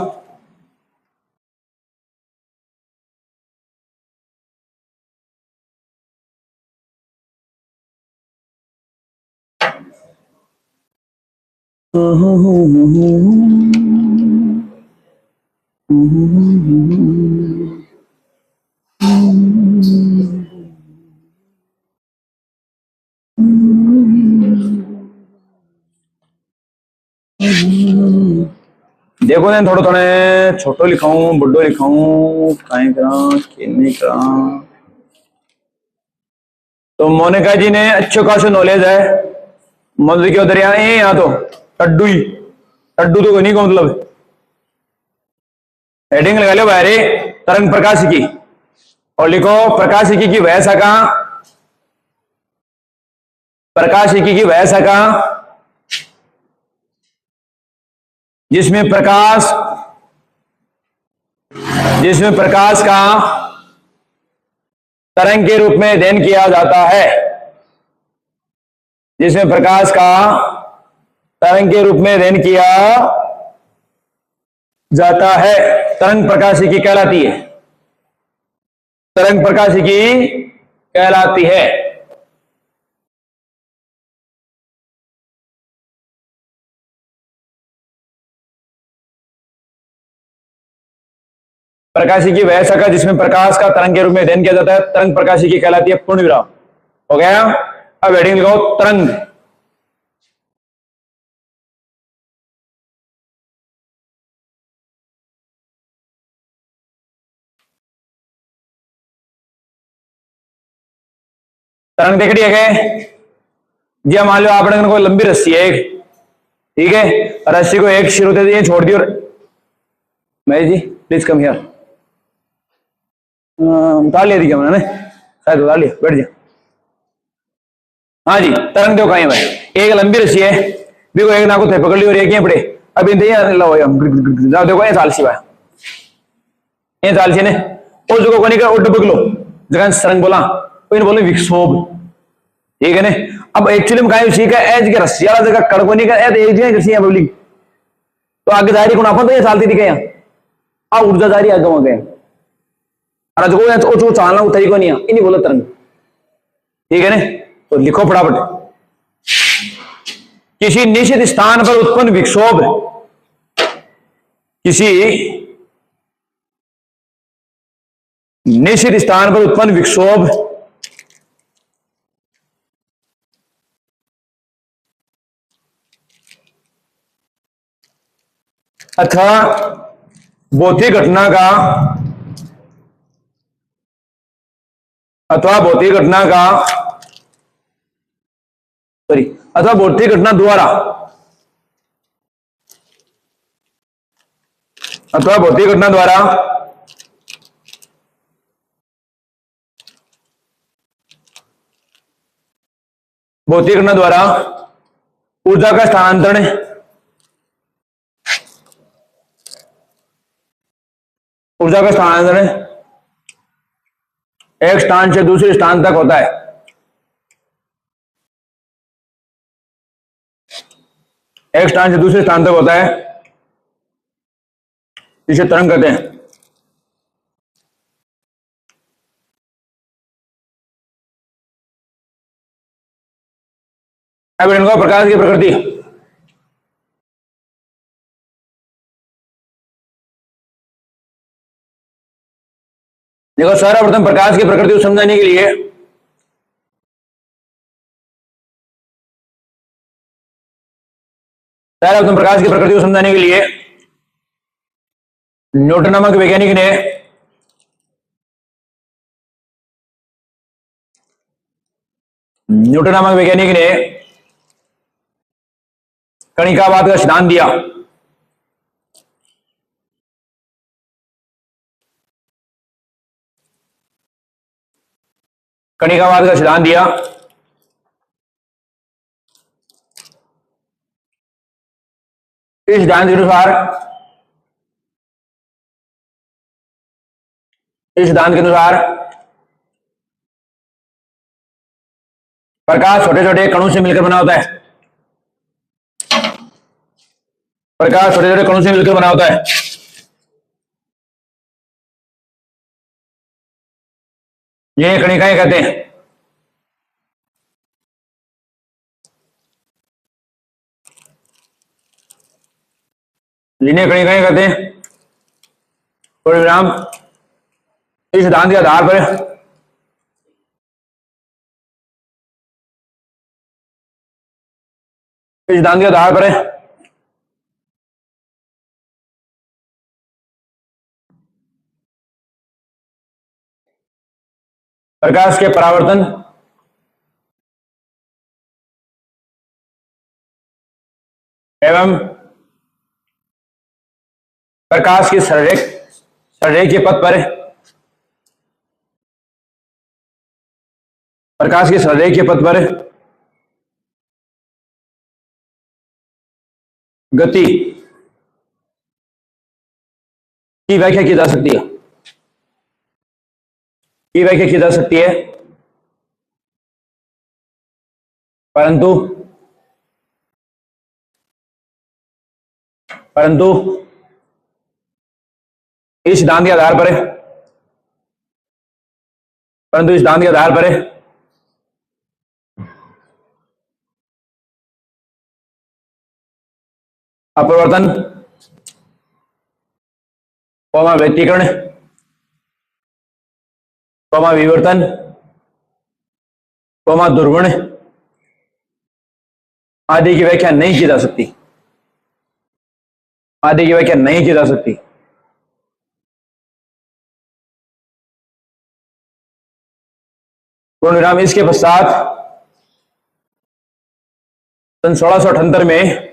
देखो ने थोड़ा थोड़े छोटो लिखाऊं बड़ो लिखाऊं कहीं करा खेलने करा। तो मोनिका जी ने अच्छे खासे नॉलेज है, मतलब क्यों दरिया है यहाँ तो टड्डू ही, टड्डू तो नहीं को मतलब हेडिंग लगा लो बाहरी तरंग प्रकाशिकी और लिखो प्रकाशिकी की वह शाखा, प्रकाशिकी की वह शाखा जिसमें प्रकाश का तरंग के रूप में अध्ययन किया जाता है, जिसमें प्रकाश का तरंग के रूप में अध्ययन किया जाता है, तरंग प्रकाशिकी कहलाती है, तरंग प्रकाशिकी कहलाती है। प्रकाशिकी वह शाखा जिसमें प्रकाश का तरंग के रूप में अध्ययन किया जाता है, तरंग प्रकाशिकी कहलाती है। पूर्ण विराम हो गया। अब हेडिंग लगाओ तरंग। तरंग देख रही है जी। मान लो आपने कोई लंबी रस्सी है एक, ठीक है, रस्सी को एक सिर होते दिए छोड़ दियो। मैं जी प्लीज कम हियर, उतार लिया थी क्या मैंने, शायद उतार लिया, बैठ जा। हाँ जी, तरंग देखो कहीं भाई, एक लंबी रस्सी है, देखो एक ना को थे पकड़ ली और एक यहाँ पड़े, अभी लो जाओ देखो ये साल सी भाई, ये साल सी ने और जो को नहीं कर उठ बगलो जगह सरंग बोला तो इन बोले विक्षोभ, ठीक है ने। अब एक्चुअली में कहीं सीखा एज के रस्सी वाला जगह कड़को नहीं कर ए तो एक जगह रस्सी है पब्लिक, तो आगे जारी को अपन तो ये सालती दिखे यहाँ आ ऊर्जा जारी आगे वहां गए और जो चालना उतरी को नहीं इन्हीं बोला तरंग, ठीक है ने। तो लिखो फटाफट, किसी निश्चित स्थान पर उत्पन्न विक्षोभ, किसी निश्चित स्थान पर उत्पन्न विक्षोभ अथवा भौतिक घटना का अथवा भौतिक घटना का सॉरी अथवा भौतिक घटना द्वारा अथवा भौतिक घटना द्वारा भौतिक घटना द्वारा ऊर्जा का स्थानांतरण ऊर्जा का स्थानांतरण एक स्थान से दूसरे स्थान तक होता है, एक स्थान से दूसरे स्थान तक होता है, इसे तरंग कहते हैं। अब इनको प्रकाश की प्रकृति, देखो सर्वप्रथम प्रकाश की प्रकृति को समझाने के लिए सर्वप्रथम प्रकाश की प्रकृति को समझाने के लिए न्यूटन नामक वैज्ञानिक ने कणिकावाद का सिद्धांत दिया। कणिकावाद का सिद्धांत दिया, इस सिद्धांत के अनुसार प्रकाश छोटे छोटे कणों से मिलकर बना होता है, प्रकाश छोटे छोटे कणों से मिलकर बना होता है। ये कणिकाएं कहते हैं। जिन्हें कणिकाएं कहते हैं। परिणाम इस सिद्धांत के आधार पर प्रकाश के परावर्तन एवं प्रकाश की संरेख के पथ पर गति की व्याख्या की जा सकती है, परंतु इस सिद्धांत के आधार पर अपवर्तन, व्यतिकरण, विवर्तन, ध्रुवण आदि की व्याख्या नहीं की जा सकती। पूर्णविराम इसके पश्चात सन 1678 में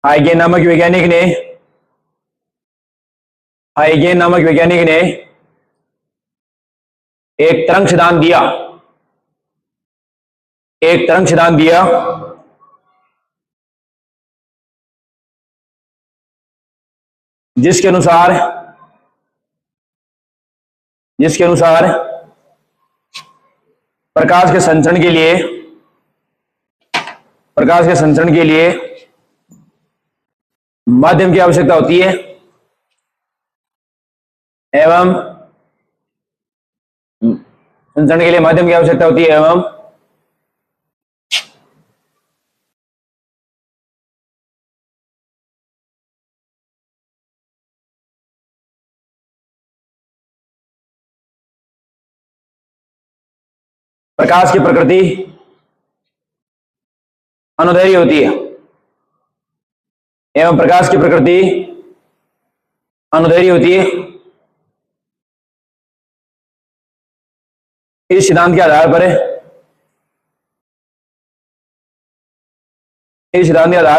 हाइगेन नामक वैज्ञानिक ने एक तरंग सिद्धांत दिया। एक तरंग सिद्धांत दिया जिसके अनुसार प्रकाश के संचरण के लिए माध्यम की आवश्यकता होती है एवं संचरण के लिए माध्यम की आवश्यकता होती है एवं प्रकाश की प्रकृति अनुदैर्घ्य होती है एवं प्रकाश की प्रकृति अनुदैर्घ्य होती है। इस सिद्धांत के आधार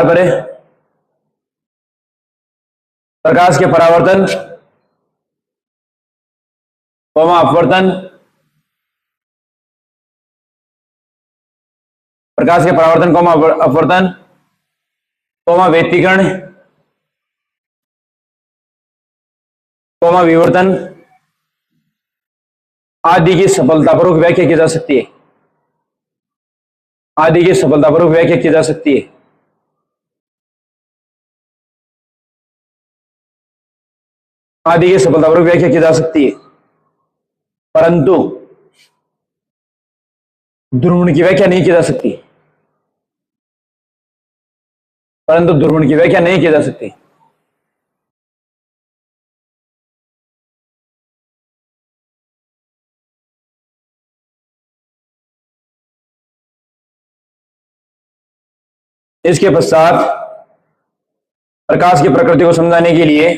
पर प्रकाश के परावर्तन अपवर्तन अपवर्तन व्यतिकरण विवर्तन आदि की सफलतापूर्वक व्याख्या की जा सकती है परंतु ध्रुवण की व्याख्या नहीं की जा सकती इसके पश्चात प्रकाश की प्रकृति को समझाने के लिए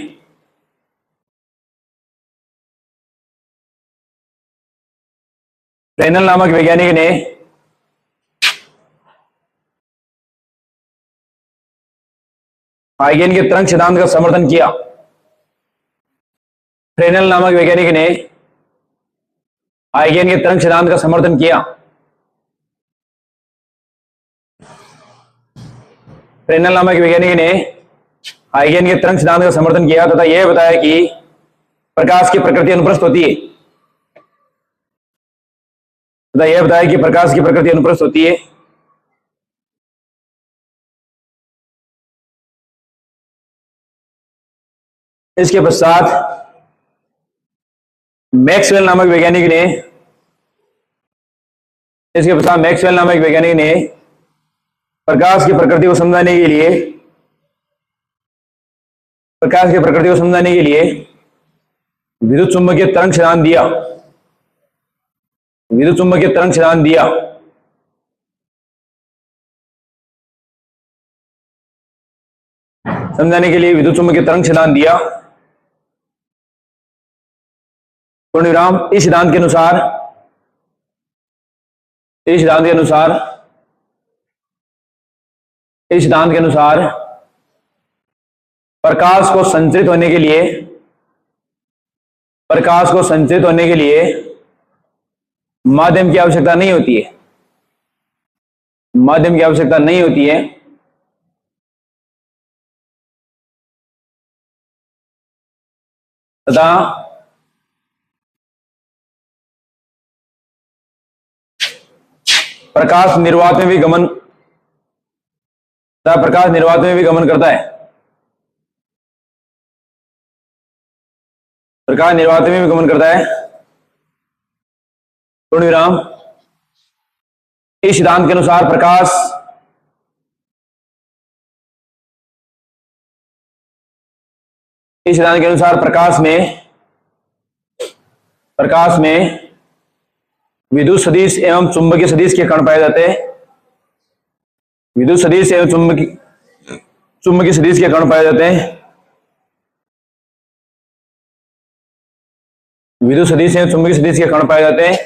फ्रेनेल नामक वैज्ञानिक ने हाइगेन के तरंग सिद्धांत का समर्थन किया। फ्रेनेल नामक वैज्ञानिक ने हाइगेन के तरंग सिद्धांत का समर्थन किया। फ्रेनेल नामक वैज्ञानिक ने हाइगेन के तरंग सिद्धांत का समर्थन किया तथा यह बताया कि प्रकाश की प्रकृति अनुप्रस्थ होती है इसके पश्चात मैक्सवेल नामक वैज्ञानिक ने प्रकाश की प्रकृति को समझाने के लिए विद्युत चुम्बकीय तरंग सिद्धांत दिया। समझाने के लिए विद्युत चुम्बकीय तरंग सिद्धांत दिया। पूर्णविराम इस सिद्धांत के अनुसार प्रकाश को संचरित होने के लिए माध्यम की आवश्यकता नहीं होती है तथा प्रकाश निर्वात में भी गमन करता है। पूर्णविराम इस सिद्धांत के अनुसार प्रकाश में विद्युत सदिश एवं चुंबकीय सदिश के कण पाए जाते हैं। विद्युत सदिश एवं चुंबकीय सदिश के कण पाए जाते हैं।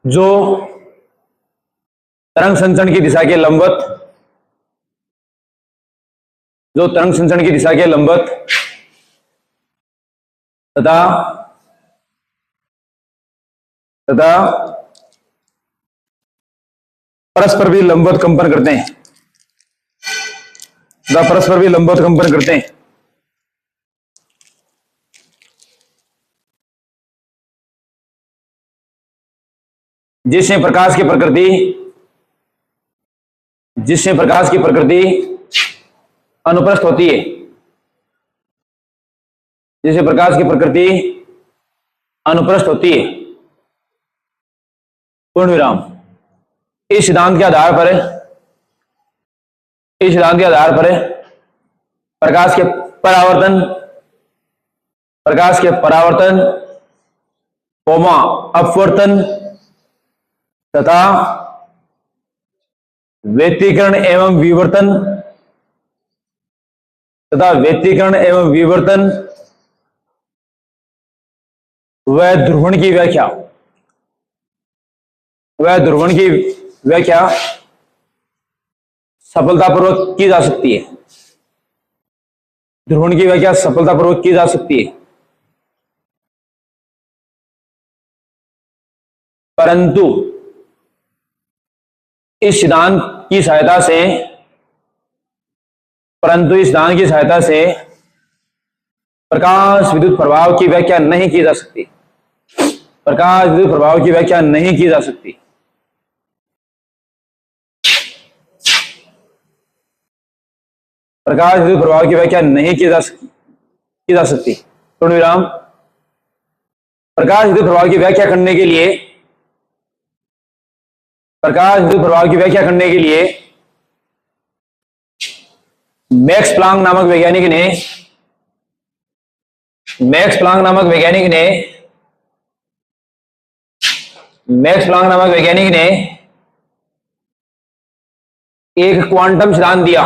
जो तरंग संचरण की दिशा के लंबवत तथा परस्पर भी लंबवत कंपन करते हैं, परस्पर भी लंबवत कंपन करते हैं। जिसमें प्रकाश की प्रकृति अनुप्रस्थ होती है, जिसे प्रकाश की प्रकृति अनुप्रस्थ होती है, पूर्ण विराम। इस सिद्धांत के आधार पर प्रकाश के परावर्तन कोमा अपवर्तन तथा व्यतिकरण एवं विवर्तन वह ध्रुवण की व्याख्या सफलतापूर्वक की जा सकती है। ध्रुवण की व्याख्या सफलतापूर्वक की जा सकती है, परंतु इस सिद्धांत की सहायता से प्रकाश विद्युत प्रभाव की व्याख्या नहीं की जा सकती। प्रकाश विद्युत प्रभाव की व्याख्या नहीं की जा सकती। प्रकाश विद्युत प्रभाव की व्याख्या नहीं की जा सकती। पूर्ण विराम। प्रकाश विद्युत प्रभाव की व्याख्या करने के लिए मैक्स प्लांक नामक वैज्ञानिक ने एक क्वांटम सिद्धांत दिया।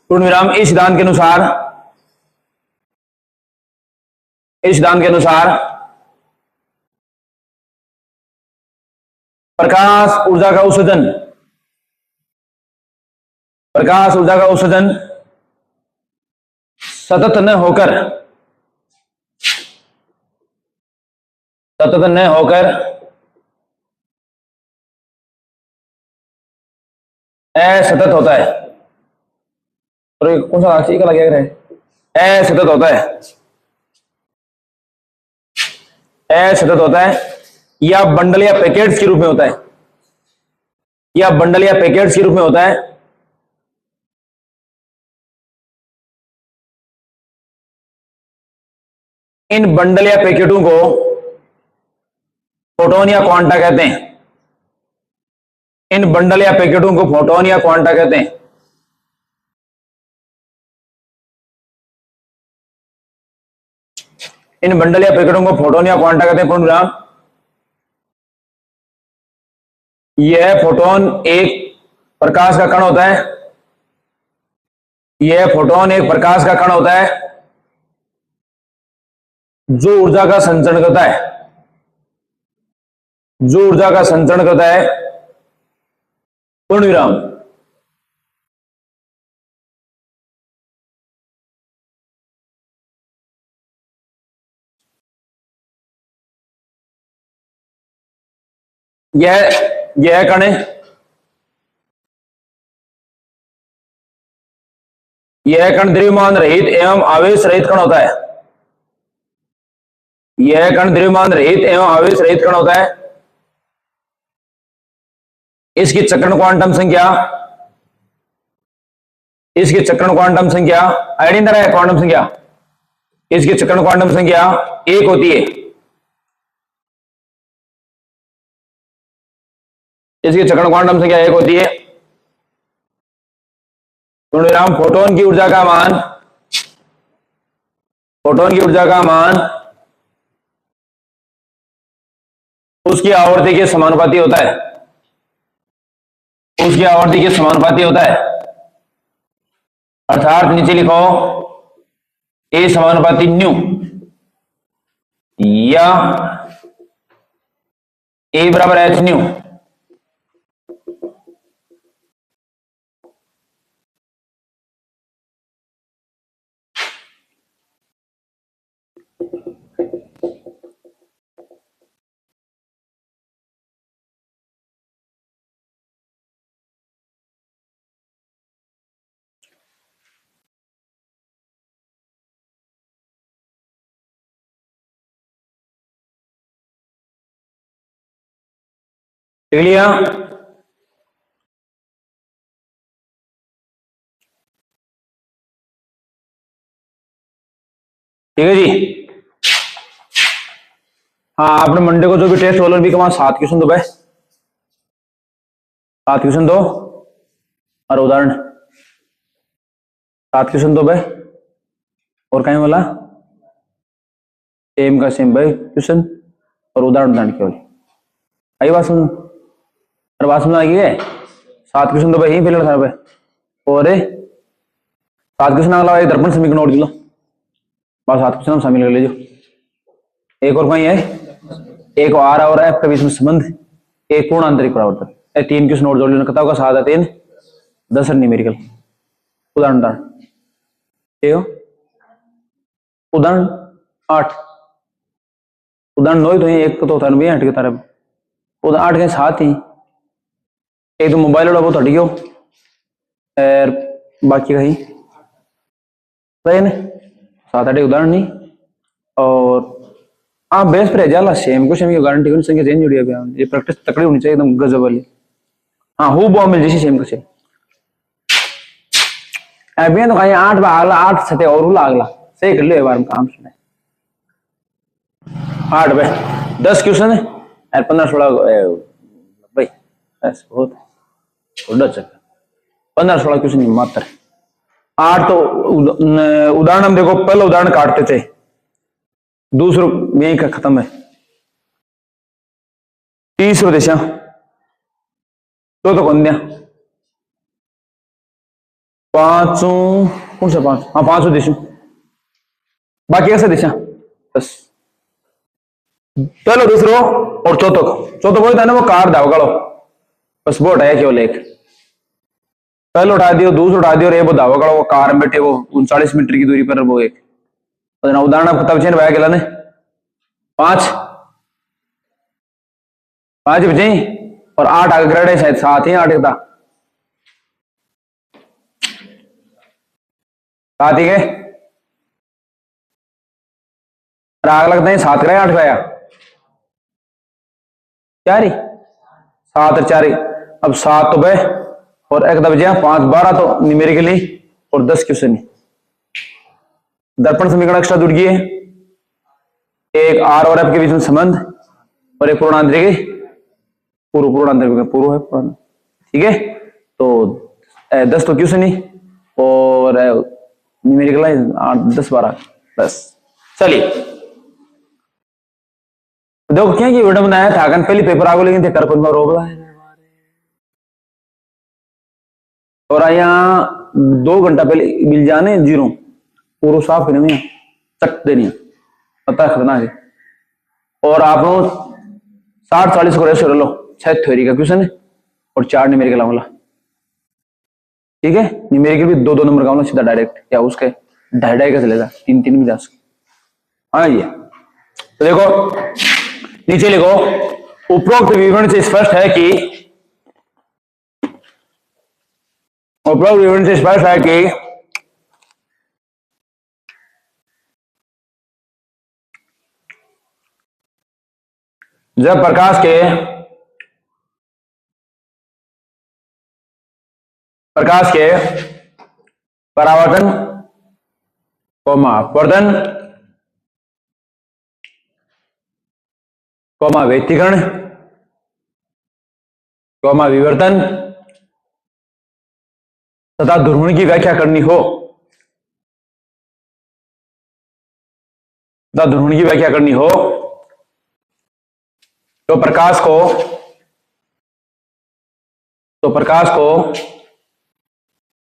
पूर्ण विराम। इस सिद्धांत के अनुसार प्रकाश ऊर्जा का उत्सर्जन सतत न होकर असतत होता है। और कौन सा राशि का लगेगा? असतत होता है या बंडल या पैकेट्स के रूप में होता है। इन बंडल या पैकेटों को फोटोन या क्वांटा कहते हैं। इन बंडल या पैकेटों को फोटोन या क्वांटा कहते हैं। इन बंडल या पैकेटों को फोटोन या क्वांटा कहते हैं। पूर्ण विराम। यह फोटोन एक प्रकाश का कण होता है। जो ऊर्जा का संचरण करता है। पूर्ण विराम। यह कण द्रव्यमान रहित एवं आवेश रहित कण होता है। इसकी चक्रण क्वांटम संख्या आइडिन तरह है। क्वांटम संख्या इसकी चक्रण क्वांटम संख्या 1 होती है। पूर्ण विराम। फोटोन की ऊर्जा का मान उसकी आवर्ती के समानुपाती होता है। अर्थात नीचे लिखो ए समानुपाती न्यू। या ए बराबर एच न्यू। देख लिया? ठीक है जी। हाँ, आपने मंडे को जो भी टेस्ट वाला भी कमा 7 क्वेश्चन दो भाई, 7 क्वेश्चन दो और उदाहरण 7 क्वेश्चन दो भाई, और कहीं वाला सेम का सेम भाई क्वेश्चन और उदाहरण उदाहरण केवल। आई बात समझ? अरे बात समझ आ गई है? 7 क्वेश्चन दो भाई, यही पहले था भाई, और 7 क्वेश्चन अगला भाई दर्पण समीकरण और दिलो बस, 7 क्वेश्चन हम शामिल कर लीजिए। एक और कहीं है, एक आर और एफ के बीच में संबंध, एक पूर्ण आंतरिक परावर्तन, 3 क्वेश्चन और जोड़ लेना। कता होगा 7 3 10 न्यूमेरिकल। उदाहरण उदाहरण 8, उदाहरण 9 तो एक तो होता है 8 की तरफ, उदाहरण 8 के 7 ही, एक तो मोबाइल वाला बहुत हट गयो और बाकी कहीं सही है 7 8 उदाहरण नहीं। और हाँ बेस पर जाला सेम क्वेश्चन की गारंटी होनी चाहिए, चेंज जुड़ी है ये प्रैक्टिस तकड़ी होनी चाहिए एकदम गजब वाली। हाँ हु बॉम मिल जैसी सेम क्वेश्चन अभी तो कहीं 8 बार अगला 8 सते और हुला अगला सही कर लो एक बार में काम सुने। 8 भाई 10 क्वेश्चन है और 15 16 भाई बस बहुत थोड़ा चक्कर 15 16 क्वेश्चन मात्र। 8 तो उदाहरण हम देखो, पहला उदाहरण काटते थे, दूसरा यही का खत्म है, तीसरा दिशा तो कौन दिया 5 कौन सा 5, हाँ 5 दिशा, बाकी कैसा दिशा बस। चलो दूसरो और चौथो कोई था ना वो कार दाव गड़ो बस वो उठाया केवल एक, पहले उठा दियो दूसरा उठा दियो और ये वो दावा गड़ो वो कार में बैठे वो 39 मीटर की दूरी पर वो एक उदाहरण आप खत्म चेन भाया गेला ने 5 बजे और 8 आगे ग्रेड है शायद 7 ही 8 था 7 ही गए आग लगता है 7 कराया 8 कराया 4 ही 7 और 4 ही। अब 7 तो बे और एक दबे 5 12 तो न्यूमेरिकली और 10 क्वेश्चन दर्पण समीकरण एक्स्ट्रा जुड़ गई है, एक आर और एफ के बीच में संबंध और एक पूर्णांतरिक पूर्व है ठीक है। तो 10 तो क्वेश्चन ही और न्यूमेरिकल 8 10 12 बस। चलिए देखो क्या वीडियो बनाया था पहले पेपर आगो लेकिन कर रोक और यहाँ 2 घंटा पहले मिल जाने जीरो पूरा साफ करने चक देनी पता खतरनाक है। और आप लोग 60 40 को रेशो लो 6 थ्योरी का क्वेश्चन है और 4 न्यूमेरिकल आंवला ठीक है। न्यूमेरिकल भी 2 नंबर का आंवला सीधा डायरेक्ट या उसके 2.5 का चलेगा 3 भी जा सकते। हाँ ये तो देखो नीचे लिखो उपरोक्त विवरण से स्पष्ट है कि जब प्रकाश के परावर्तन अपवर्तन व्यतिकरण विवर्तन तथा ध्रुवण की व्याख्या करनी हो तो प्रकाश को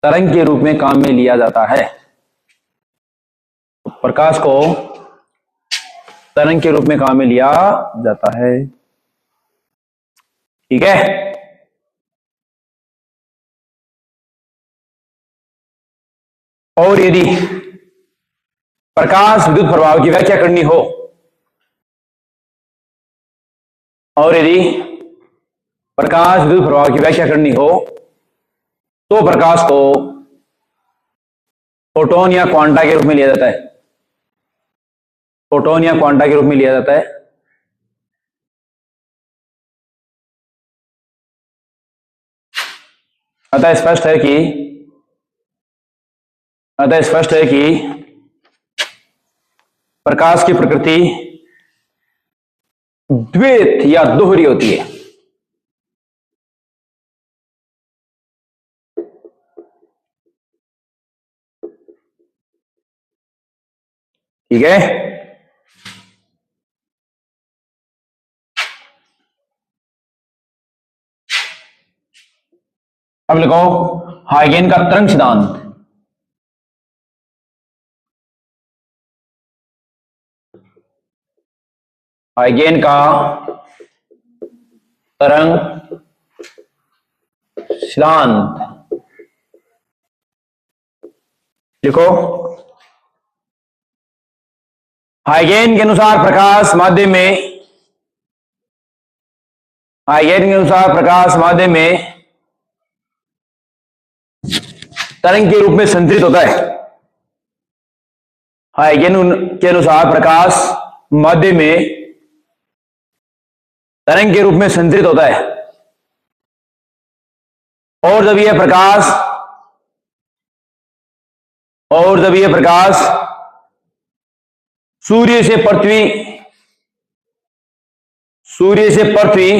तरंग के रूप में काम में लिया जाता है। प्रकाश को तरंग के रूप में काम में लिया जाता है। ठीक है, और यदि प्रकाश विद्युत प्रभाव की व्याख्या करनी हो, और यदि प्रकाश विद्युत प्रभाव की व्याख्या करनी हो तो प्रकाश को फोटोन या क्वांटा के रूप में लिया जाता है। फोटोन या क्वांटा के रूप में लिया जाता है। अतः स्पष्ट है कि प्रकाश की प्रकृति द्वैत या दोहरी होती है। ठीक है, अब लिखो हाइगेन का तरंग सिद्धांत। हाइगेन का तरंग सिद्धांत लिखो। हाइगेन के अनुसार प्रकाश माध्यम में, हाइगेन के अनुसार प्रकाश माध्यम में तरंग के रूप में संतरित होता है। हाइगेन के अनुसार प्रकाश माध्यम में तरंग के रूप में संतरित होता है, और जब यह प्रकाश सूर्य से पृथ्वी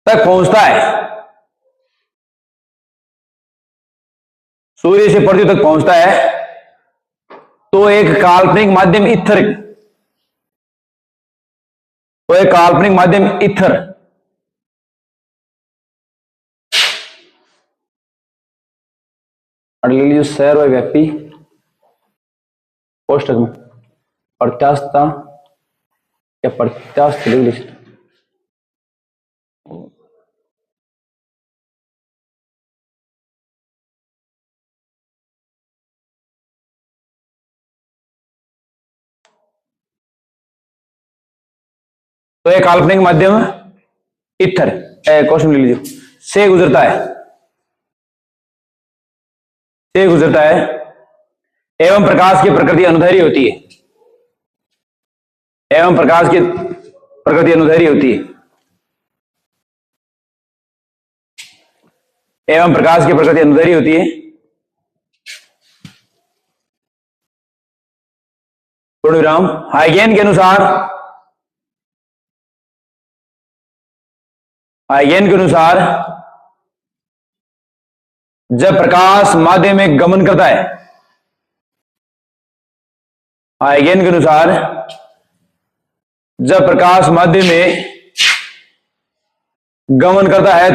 तक पहुंचता है, सूर्य से पृथ्वी तक पहुंचता है, तो एक काल्पनिक माध्यम ईथर शहर व व्यक्ति कोष्टक में प्रत्यास्थता या प्रत्यास्थ लिख। तो एक काल्पनिक माध्यम ईथर क्वेश्चन ले लीजिए से गुजरता है एवं प्रकाश की प्रकृति अनुदैर्घ्य होती है। एवं प्रकाश की प्रकृति अनुदैर्घ्य होती है। एवं प्रकाश की प्रकृति अनुदैर्घ्य होती है। पूर्ण विराम। हाइगेन के अनुसार जब प्रकाश माध्यम में गमन करता है, हाइगेन के अनुसार जब प्रकाश माध्यम में गमन करता है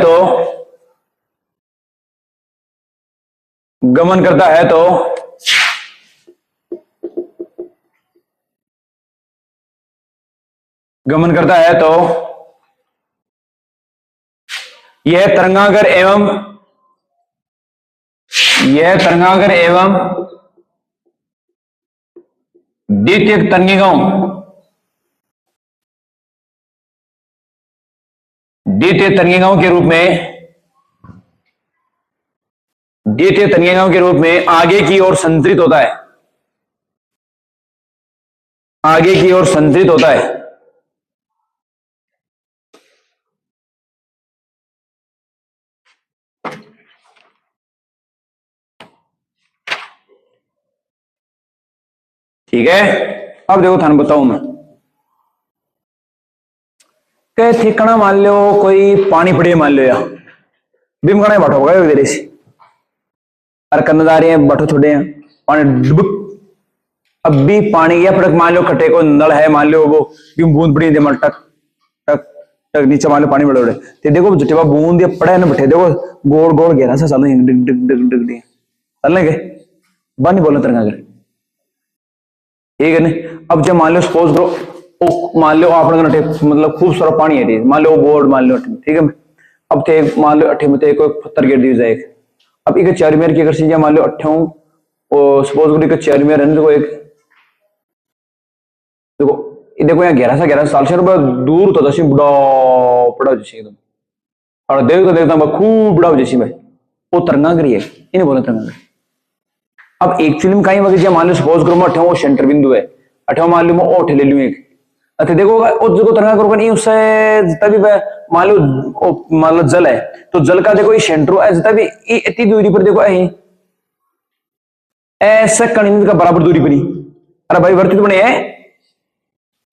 तो यह तरंगागर एवं द्वितीयक तरंगिकाओं के रूप में आगे की ओर संतरित होता है। ठीक है, अब देखो थाने बताऊं मैं कह ठिकाना मान लो कोई पानी पड़े मान लो या बीम कना बैठो होगा देर से अरे कन्नदारी बैठो छोड़े हैं पानी डुबक। अब भी पानी गया फटक मान लो खट्टे को नल है मान लो वो बीम बूंद पड़ी दे टक टक टक नीचे मान लो पानी बड़े बड़े ते देखो जुटेवा बूंद पड़े ना बैठे देखो गोल गोल घेरा सा चल डिग डिग डिग डिग डिग चलने के बानी बोलना तरंगा कर ठीक है ना। अब जब मान लो सपोज करो मान लो आपने मतलब खूब सारा पानी है, मान लो बोर्ड मान लो ठीक है। अब थे मान लो अठे में कोई पत्थर गिर दी जाए, अब एक चारमेर की अगर चीजें मान लो अट्ठाऊ और सपोज करो एक चारमेर है देखो, एक देखो ये देखो यहाँ 11 साल से दूर तो दसी बड़ा बड़ा जैसे एकदम, और देखो देखता खूब बड़ा जैसी भाई वो तरंगा करी है, इन्हें बोला तरंगा। अब एक्चुअली में कहीं वजह मान लो सपोज करो मैं अठाऊ सेंटर बिंदु है, अठाऊ मान लो मैं ओठ ले लूँ एक, अच्छा देखो जो तरंगा करोगे नहीं उससे जितना भी मान लो जल है तो जल का देखो ये सेंटर है जितना भी इतनी दूरी पर देखो यही ऐसा कणित का बराबर दूरी पर ही, अरे भाई वर्तित बने है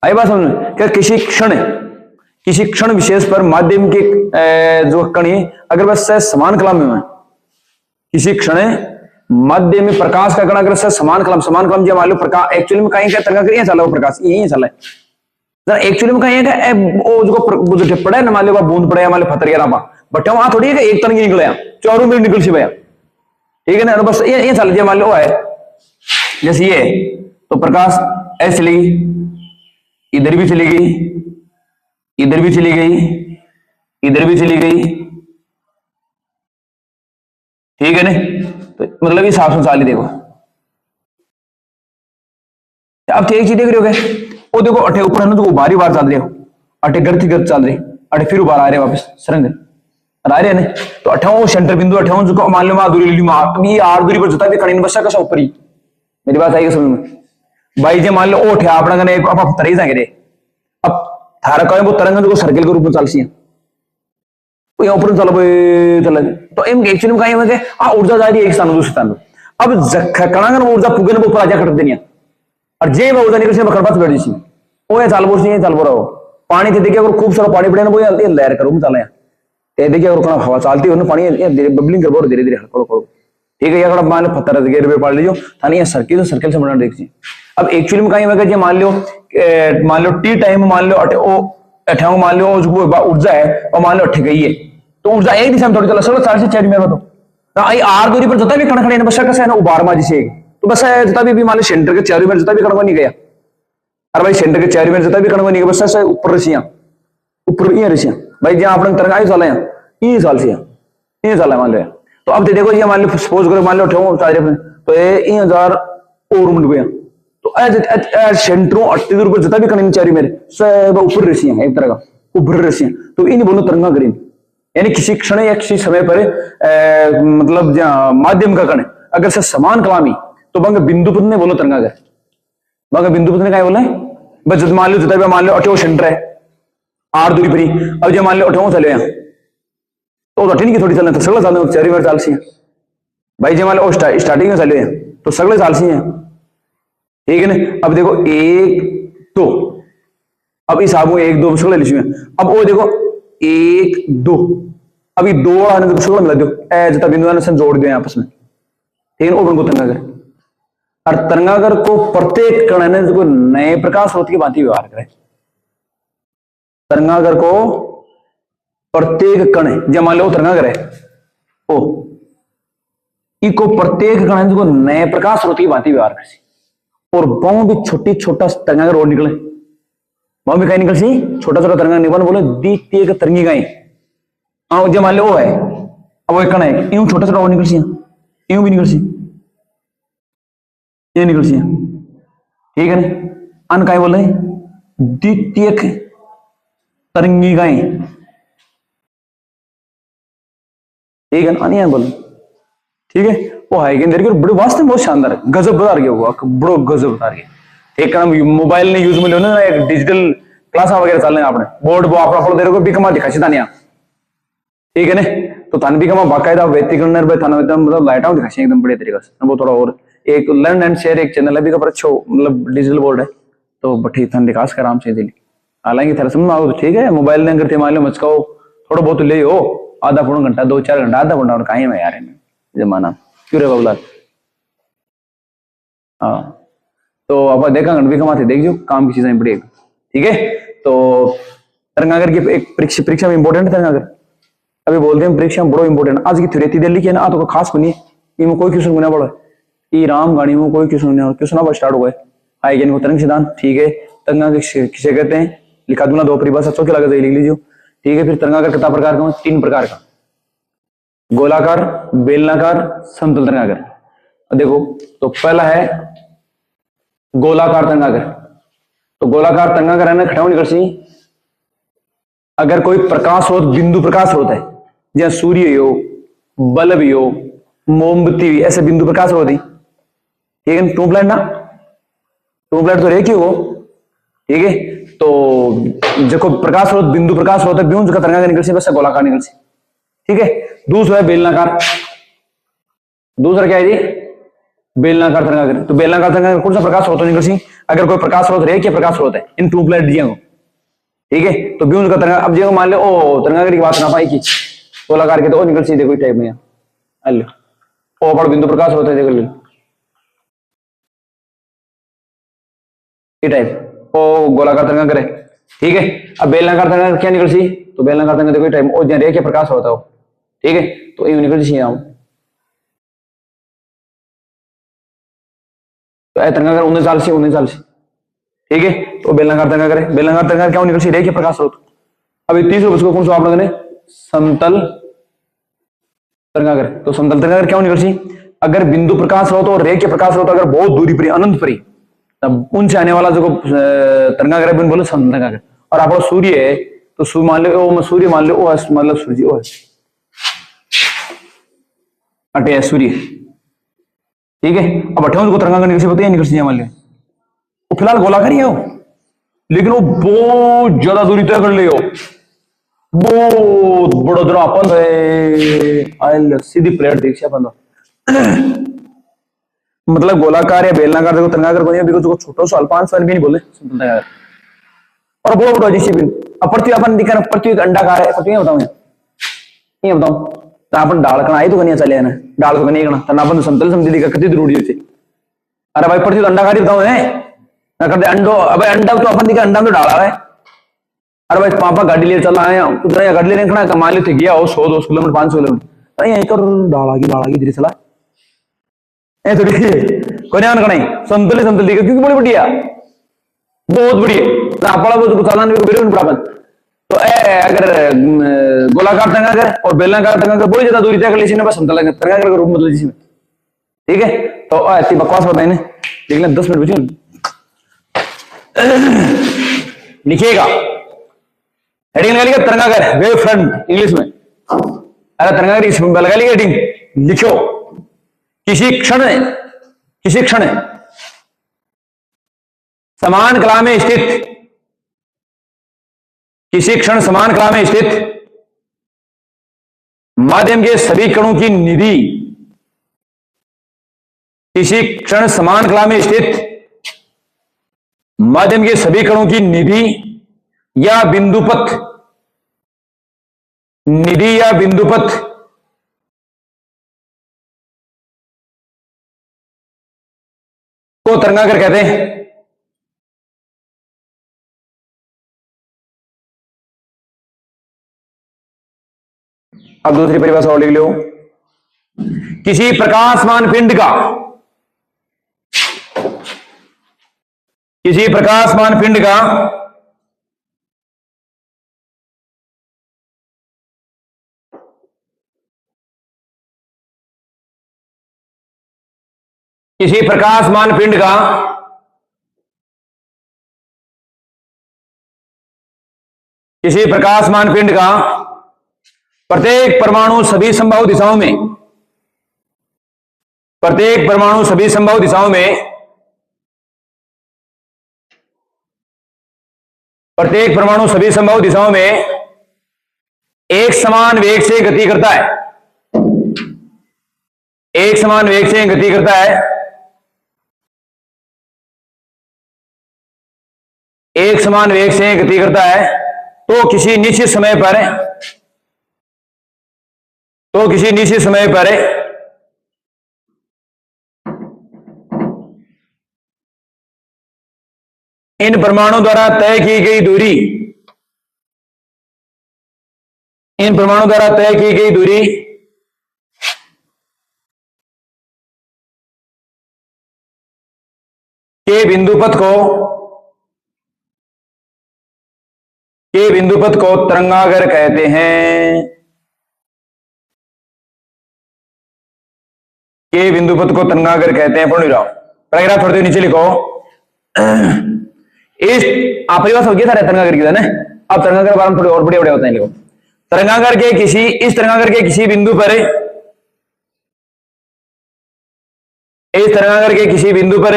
आई बात समझ में क्या। किसी क्षण विशेष पर माध्यम के जो कण है अगर बस समान कला में किसी क्षण मध्य में प्रकाश का कण अगर समान कलम जो मान लो प्रकाश एक्चुअली में कहीं क्या तरंगा करिए चला वो प्रकाश यही चला है एक्चुअली में कहीं है वो जो पड़ा है ना मान लो बूंद पड़े मान लो फतर गया बट वहां थोड़ी है एक तरंगी निकले चारों में निकल सी भैया, ठीक है ना। बस ये चल दिया मान लो है जैसे ये तो प्रकाश ऐसे चलेगी, इधर भी चली गई, इधर भी चली गई, इधर भी चली गई, ठीक है ना। तो मतलब ये 740 देखो। अब एक चीज देख रहे हो वो देखो अठे ऊपर है ना तो वो बारी बार चल रहे हो, अठे गर्थ चल रही, अठे फिर बाहर आ रहे वापस सरंग आ रहे हैं तो अठाऊ सेंटर बिंदु अठाऊ जो मान लो वहां दूरी ली ये आर दूरी पर जोता भी कणिन बसा कसा ऊपर ही, मेरी बात आई समझ में भाई जे मान लो ओठ है अपना कने आप तरह जाएंगे रे, अब थारा कहे वो तरंग जो सर्किल के रूप में चलसी है वो यहाँ ऊपर चलो चल तो एम एक्चुअली में कहीं है आ ऊर्जा जा रही है एक स्थान दूसरे स्थान। अब कणांगन ऊर्जा पुगे ने ऊपर आजा कट देनी और जे ऊर्जा निकल से बखड़ पास बैठ सी वो ये चाल बोल सी चाल बोल पानी थे देखिए अगर खूब सारा पानी पड़े ना वो ये लहर करो में चले ये देखिए अगर हवा चलती है पानी बबलिंग कर धीरे धीरे करो करो, ठीक है। अगर मान लो पत्थर गिर पे पड़ लीजिए थानी सर्किल सर्किल से बनाना देखिए। अब एक्चुअली में कहीं वगैरह मान लो टी टाइम मान लो अठाऊ मान लो जो ऊर्जा है और मान लो अट्ठे गई है तो ऊर्जा एक दिशा में थोड़ी चला सर 4 में तो आई आर दूरी पर जोता भी कण खड़े बस कैसे है ना उबार मा जिसे तो बस जोता भी मान लो सेंटर के 4 में जोता भी कण नहीं गया, अरे भाई सेंटर के 4 में जोता भी कण नहीं गया बस ऐसे ऊपर रसियां ऊपर ये रसियां भाई जहां अपने तरंगा चला है ये साल से ये चला मान लो। तो अब देखो ये मान लो सपोज करो मान लो उठाओ तो ये 1000 और मिनट गया तो सेंटरों 80 दूर पर जितना भी कण चारी मेरे सब ऊपर रसियां एक तरह का ऊपर रसियां तो इन बोलो तरंगा करें यानी किसी क्षण या किसी समय पर मतलब माध्यम का कण अगर से समान कलामी तो बंग बिंदुपत ने बोलो तरंगा कर बंग बिंदुपत ने क्या बोला है बस जब मान लो जितना मान लो अठो सेंटर है आर दूरी पर अब जब मान लो अठो चले यहाँ तो अठीन की थोड़ी चलना तो सगले चलने चारी बार चाल सी भाई जब मान लो स्टार्टिंग में चले तो सगले चाल सी है, ठीक है ना। अब देखो 1 2 अब इस आबू 1 2 सगले लिखी अब वो देखो 1 2 अभी 2 आने तो सगले मिला दो जितना बिंदु से जोड़ दिया आपस में, ठीक है। ओपन को तरंगागर और तरंगागर को प्रत्येक कण ने जो नए प्रकाश स्रोत की भांति व्यवहार करे, तरंगागर को प्रत्येक कण जब मान लो तरंगागर है ओ इको प्रत्येक कण जो नए प्रकाश स्रोत की भांति व्यवहार करे और बहु भी छोटी छोटा तरंगागर और निकले बहु भी कहीं निकल सी छोटा छोटा तरंगा निकल बोले द्वितीय तरंगी गाय जब मान लो वो है अब वो कण है यूं छोटा छोटा और निकल सी यूं भी निकल सी ये निकल सी, ठीक है ना। अन काय बोले द्वितीय तरंगी गाय, ठीक है ना बोले, ठीक है। वो है कि बड़े वास्तव में बहुत शानदार है गजब बता रहे वो बड़ो गजब बता रहे एक मोबाइल ने यूज में लो ना एक डिजिटल क्लास वगैरह चल रहे हैं अपने बोर्ड वो अपना फॉलो दे रहे बिकमा दिखा सी तानिया, ठीक है ना। तो थान बिकमा बाकायदा व्यक्तिगण मतलब लाइट आउट दिखा एकदम बढ़िया तरीके से वो थोड़ा और एक लर्न एंड शेयर एक चैनल है भी पर अच्छो मतलब डिजिटल बोर्ड है तो बठी थान दिखास कर आराम से दिली हालांकि थोड़ा समझ आओ तो ठीक है। मोबाइल ने अगर मान लो मचकाओ थोड़ा बहुत ले हो आधा पौना घंटा 2-4 घंटा आधा घंटा और कहीं में यार जमाना क्यों रे बाबूलाल। हाँ तो आप देखा घंटे कमाते देख जो काम की चीजें बढ़िया, ठीक है। तो तरंगागर की एक परीक्षा में इंपॉर्टेंट तरंगागर अभी बोलते हैं परीक्षा में बड़ो इंपॉर्टेंट आज की थ्योरी दिल्ली की है ना तो खास बनी है कोई क्वेश्चन बना पड़ा ये राम गाड़ी में कोई क्वेश्चन क्वेश्चन अब स्टार्ट हुआ है आइगन को तरंग सिद्धांत, ठीक है। तरंगाग्र किसे कहते हैं, लिखा दूंगा दो परिभाषा, चौकी लगा लिख लीजिए, ठीक है। फिर तरंगाग्र कितना प्रकार का, 3 प्रकार का, गोलाकार, बेलनाकार, समतल तरंगाग्र। देखो तो पहला है गोलाकार तरंगाग्र। तो गोलाकार तरंगाग्र है ना, खटाव निकल सी, अगर कोई प्रकाश स्रोत, बिंदु प्रकाश स्रोत है, जैसे सूर्य हो, बल्ब हो, मोमबत्ती भी, ऐसे बिंदु प्रकाश स्रोत है, ठीक है। ट्यूबलाइट ना, ट्यूबलाइट तो रेखी हो, ठीक है। तो जो प्रकाश स्रोत, बिंदु प्रकाश स्रोत है, बिंदु का तरंगाग्र निकल सी, वैसे गोलाकार निकल सी, ठीक है। दूसरा है बेलनाकार। दूसरा क्या है जी, बेलनाकार तरंगाग्र। तो बेलनाकार तरंगाग्र कौन सा प्रकाश स्रोत निकल सी, अगर कोई प्रकाश स्रोत रेखीय प्रकाश स्रोत है, इन ट्यूबलाइट दिया हो, ठीक है। तो बिंदु का तरंगा, अब जो मान लो ओ तरंगाग्र की बात ना पाई की गोलाकार के, तो निकल सी देखो टाइप में, अल्ले ओ बड़ बिंदु प्रकाश होता है, देखो ले ये टाइप, ओ गोलाकार तरंगाग्र है, ठीक है। अब बेलनाकार तरंगाग्र क्या निकल सी, तो बेलनाकार तरंगाग्र देखो टाइप, ओ जहां रेखीय प्रकाश होता हो, ठीक है। तो ये निकल सी यहां, तो ए तरंगाग्र 19 से 19 से, ठीक है। तो बेलनाकार तरंगाग्र है। बेलनाकार तरंगाग्र क्या निकल सी, रेखीय प्रकाश स्रोत। अब 30 उसको कौन सा आप लोगों ने, समतल तरंगाग्र। तो समतल तरंगाग्र क्या निकल सी, अगर बिंदु प्रकाश स्रोत और रेखीय प्रकाश स्रोत अगर बहुत दूरी पर, अनंत पर, तब उनसे आने वाला जो तरंगाग्र है बोले समतल तरंगाग्र। और आप सूर्य है, तो सूर्य मान लो, सूर्य मान लो ओ मतलब सूर्य ओ अटे सूर्य, ठीक है। अब अठावन को तरंगाग्र निकल सी, बताइए निकल सी मान लो, वो फिलहाल गोलाकार ही है वो, लेकिन वो बहुत ज्यादा दूरी तय कर ले हो, बहुत बड़ा जरा अपन है सीधी प्लेट देख अपन तो मतलब गोलाकार या बेलनाकार देखो तरंगाग्र को नहीं, बिकॉज छोटो सा अल्पांश भी नहीं बोले तरंगाग्र, और बहुत बड़ा जिससे भी। अब पृथ्वी अपन दिखा, पृथ्वी एक अंडाकार है, पृथ्वी बताऊं ये बताऊं, तो अपन डाल कना आई तो कनिया चले ना, डाल को नहीं कना तना अपन समतल समझ दिखा कितनी दूर से, अरे भाई पृथ्वी तो अंडाकार ही बताऊं है ना, करते अंडो, अब अंडा तो अपन दिखा, अंडा में डाला है। अरे भाई पापा गाड़ी ले चला आया उधर, गाड़ी ले रखना मान ली गया हो 100-200 किलोमीटर 500 किलोमीटर, अरे यहीं कर डाला धीरे चला ए थोड़ी कोने आन कनाई समतल समतल दिखा, क्योंकि बड़ी बढ़िया, बहुत बढ़िया आपड़ा वो चलाने को बेरे प्रापन। तो अगर गोलाकार तरंगाग्र और बेलनाकार तरंगाग्र बहुत ज्यादा दूरी तय कर ली, बस समतल तरंगाग्र का रूप मतलब जिसमें, ठीक है। तो ऐसी बकवास बताए ना, देख लें 10 मिनट बचे लिखिएगा, हेडिंग लगा लिया तरंगाग्र वेव फ्रंट इंग्लिश में, अरे तरंगाग्र लगा लिया हेडिंग, लिखो किसी क्षण समान कला में स्थित, किसी क्षण समान कला में स्थित माध्यम के सभी कणों की निधि, किसी क्षण समान कला में स्थित माध्यम के सभी कणों की निधि या बिंदुपथ, निधि या बिंदुपथ को तरंगाग्र कहते हैं। अब दूसरी परिभाषा और लिख लो, किसी प्रकाशमान पिंड का, किसी प्रकाशमान पिंड का किसी प्रकाशमान पिंड का किसी प्रकाशमान पिंड का प्रत्येक परमाणु सभी संभावित दिशाओं में, प्रत्येक परमाणु सभी संभावित दिशाओं में, प्रत्येक परमाणु सभी संभावित दिशाओं में एक समान वेग से गति करता है, एक समान वेग से गति करता है, एक समान वेग से गति करता है। तो किसी निश्चित समय पर, तो किसी निश्चित समय पर इन परमाणु द्वारा तय की गई दूरी, इन परमाणु द्वारा तय की गई दूरी के बिंदुपथ को तरंगागर कहते हैं। के बिंदुपथ को तरंगागर कहते हैं। पूर्ण विराम। पैराग्राफ थोड़ी देर नीचे लिखो। इस परिभाषा हो गया था तरंगागर की ना। अब तरंगागर के बारे में थोड़े और बड़े बड़े होते हैं। लिखो इस तरंगागर के किसी बिंदु पर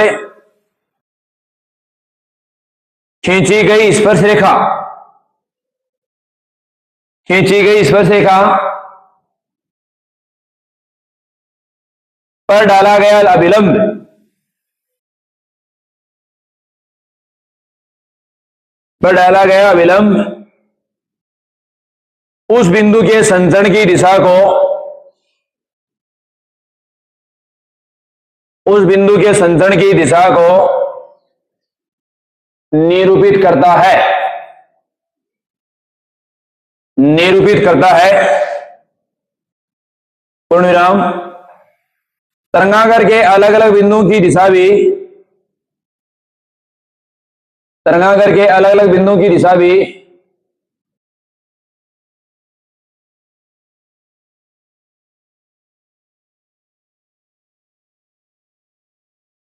खींची गई स्पर्श रेखा पर डाला गया अभिलंब उस बिंदु के संचरण की दिशा को निरूपित करता है। पूर्ण विराम। तरंगागर के अलग अलग बिंदुओं की दिशा भी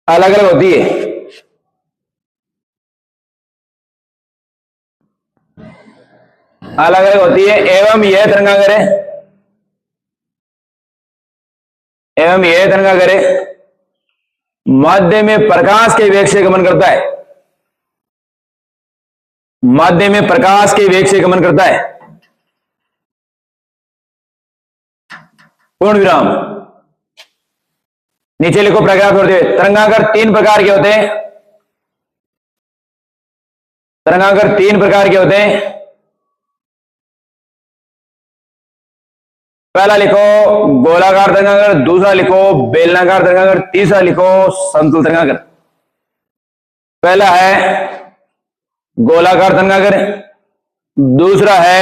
अलग अलग होती है। एवं यह तरंगागर माध्य में प्रकाश के वेग से गमन करता है। पूर्ण विराम। नीचे लिखो पैराग्राफ छोड़ दिए। तरंगागर तीन प्रकार के होते हैं। पहला लिखो गोलाकार तरंगागर, दूसरा लिखो बेलनाकार तरंगागर, तीसरा लिखो समतल तरंगागर। पहला है गोलाकार तरंगागर, दूसरा है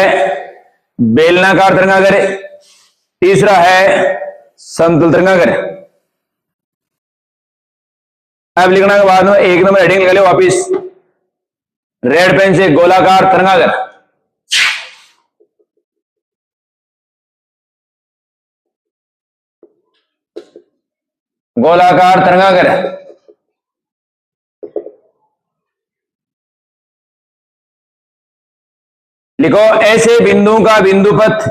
बेलनाकार तरंगागर, तीसरा है समतल तरंगागर। अब लिखना के बाद में एक नंबर हेडिंग लिख लो वापिस रेड पेन से, गोलाकार तरंगागर। लिखो ऐसे बिंदु का बिंदुपथ,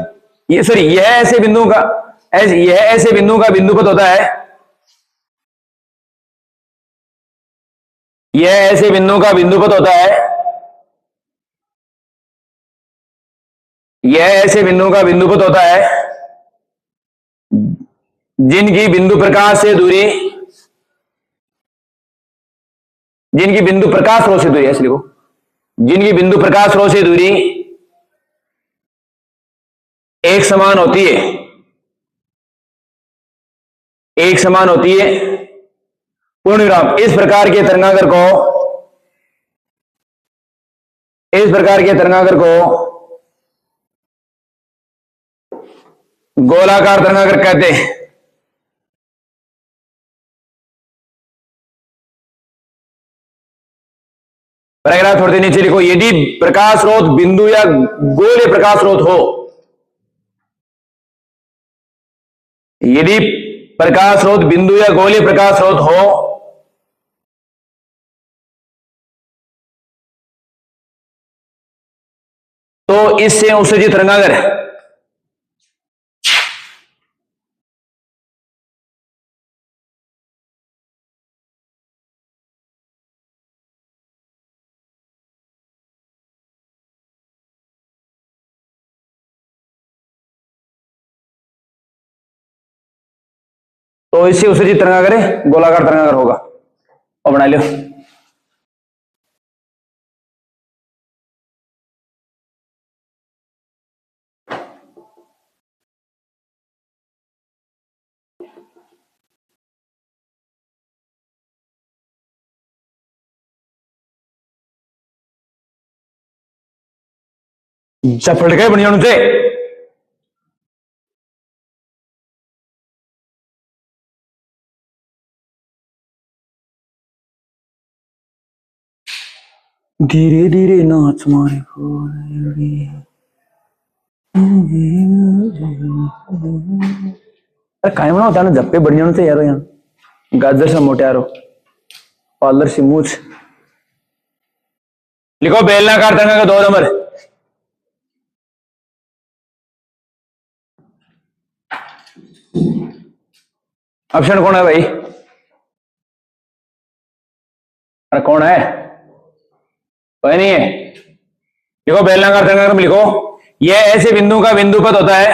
यह ऐसे बिंदु का बिंदुपथ होता है। यह ऐसे बिंदु का बिंदुपथ होता है। जिनकी बिंदु प्रकाश रो से दूरी, ऐसे लिखो, जिनकी बिंदु प्रकाश रो से दूरी एक समान होती है। पूर्ण विराम। इस प्रकार के तरंगागर को गोलाकार तरंगागर कहते हैं। पैराग्राफ थोड़ी नीचे लिखो। यदि प्रकाश स्रोत बिंदु या गोले प्रकाश स्रोत हो, तो इससे उत्सर्जित तरंगागर गोलाकार तरंगागर होगा। और बना लो। चपड़ गए बनिया से धीरे धीरे नाच मारे फूल। अरे काय म्हणा होता ना जप्पे बढ़िया होते यारो यहाँ गाजर से मोटे यारो पार्लर से मूछ। लिखो बेलनाकार तरंगा का 2 नंबर। ऑप्शन कौन है भाई? अरे कौन है? कोई नहीं है। लिखो बेलनाकार तरंगा लिखो। यह ऐसे बिंदु का बिंदुपथ होता है,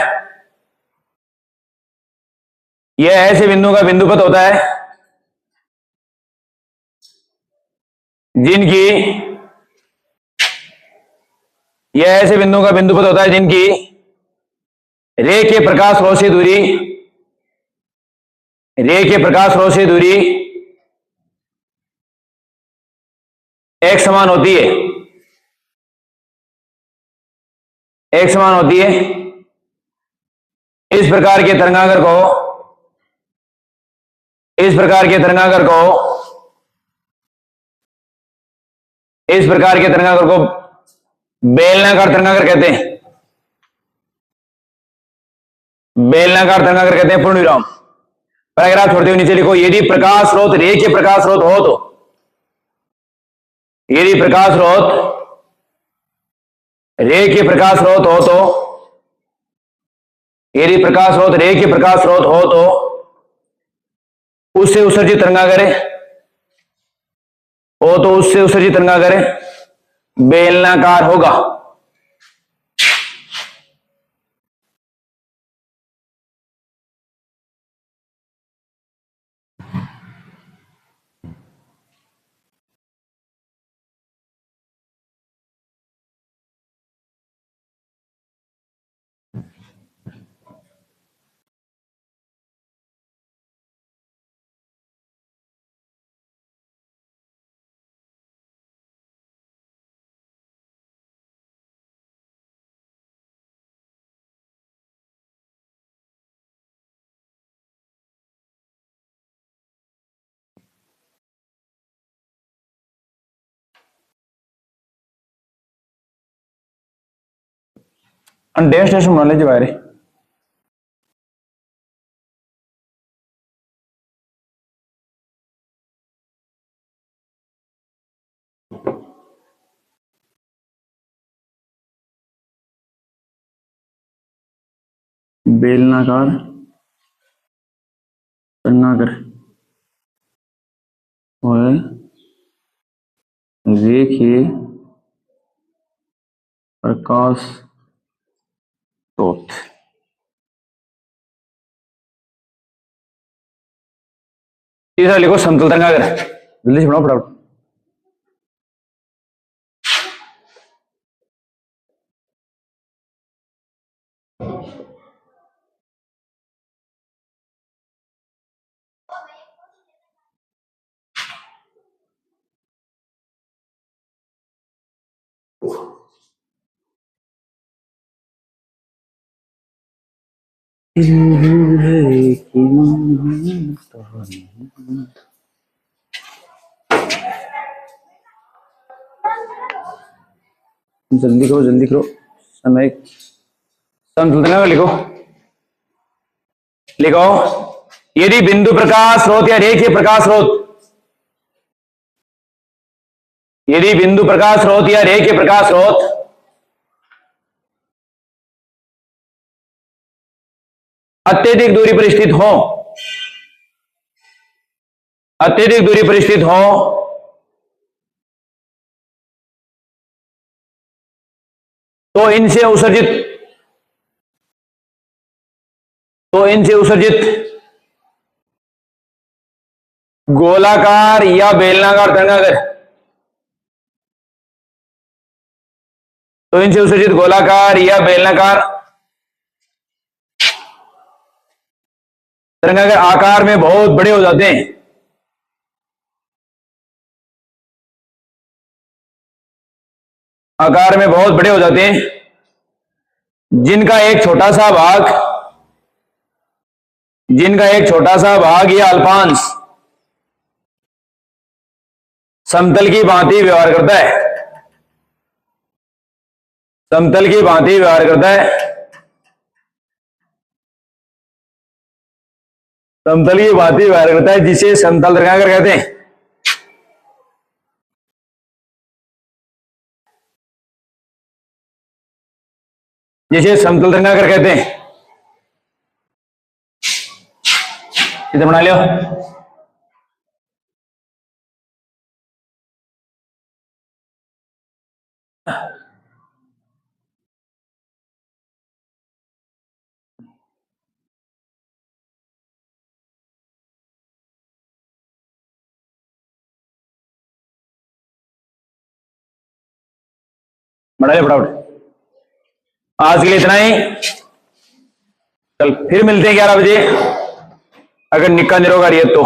यह ऐसे बिंदु का बिंदुपथ होता है जिनकी, यह ऐसे बिंदु का बिंदुपथ होता है जिनकी रे के प्रकाश रौ से दूरी, रे के प्रकाश रौ से दूरी एक समान होती है, एक समान होती है। इस प्रकार के तरंगागर को, इस प्रकार के तरंगागर को, इस प्रकार के तरंगागर को बेलनाकार तरंगागर कहते हैं, बेलनाकार तरंगागर कहते हैं। पूर्ण विराम। पैराग्राफ छोड़ते हुए नीचे लिखो यदि प्रकाश स्रोत रे के प्रकाश स्रोत हो तो, यदि प्रकाश स्रोत रे के प्रकाश स्रोत हो तो, यदि प्रकाश स्रोत रे के प्रकाश स्रोत हो तो उससे उत्सर्जित तरंगागर हो तो उससे उत्सर्जित तरंगागर बेलनाकार होगा। डेमोन्स्ट्रेशन बना लीजिए बाहर। बेलनाकार तरंगागर और रेखीय प्रकाश स्रोत। तीसरा लिखो समतल तरंगागर। जल्दी से बनाओ फटाफट। जल्दी करो जल्दी करो, समय। समतल तरंगागर लिखो। लिखो यदि बिंदु प्रकाश स्रोत या रेखीय प्रकाश स्रोत, यदि बिंदु प्रकाश स्रोत या रेखीय प्रकाश स्रोत अत्यधिक दूरी पर स्थित हो, अत्यधिक दूरी पर स्थित हो तो इनसे उत्सर्जित गोलाकार या बेलनाकार तरंगागर, तो इनसे उत्सर्जित गोलाकार या बेलनाकार तरंगागर आकार में बहुत बड़े हो जाते हैं, आकार में बहुत बड़े हो जाते हैं, जिनका एक छोटा सा भाग, जिनका एक छोटा सा भाग या अल्पांश समतल की भांति व्यवहार करता है। समतल की भांति व्यवहार करता है। समतल की भांति व्यवहार करता है जिसे समतल रेखांकर कहते हैं। जिसे समतल रेखांकर कहते हैं। इधर बना लियो। बना लियो फटाफट। आज के लिए इतना ही। कल फिर मिलते हैं 11 बजे, अगर निक्का निरोगा रही है तो।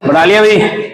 बना लिया भाई।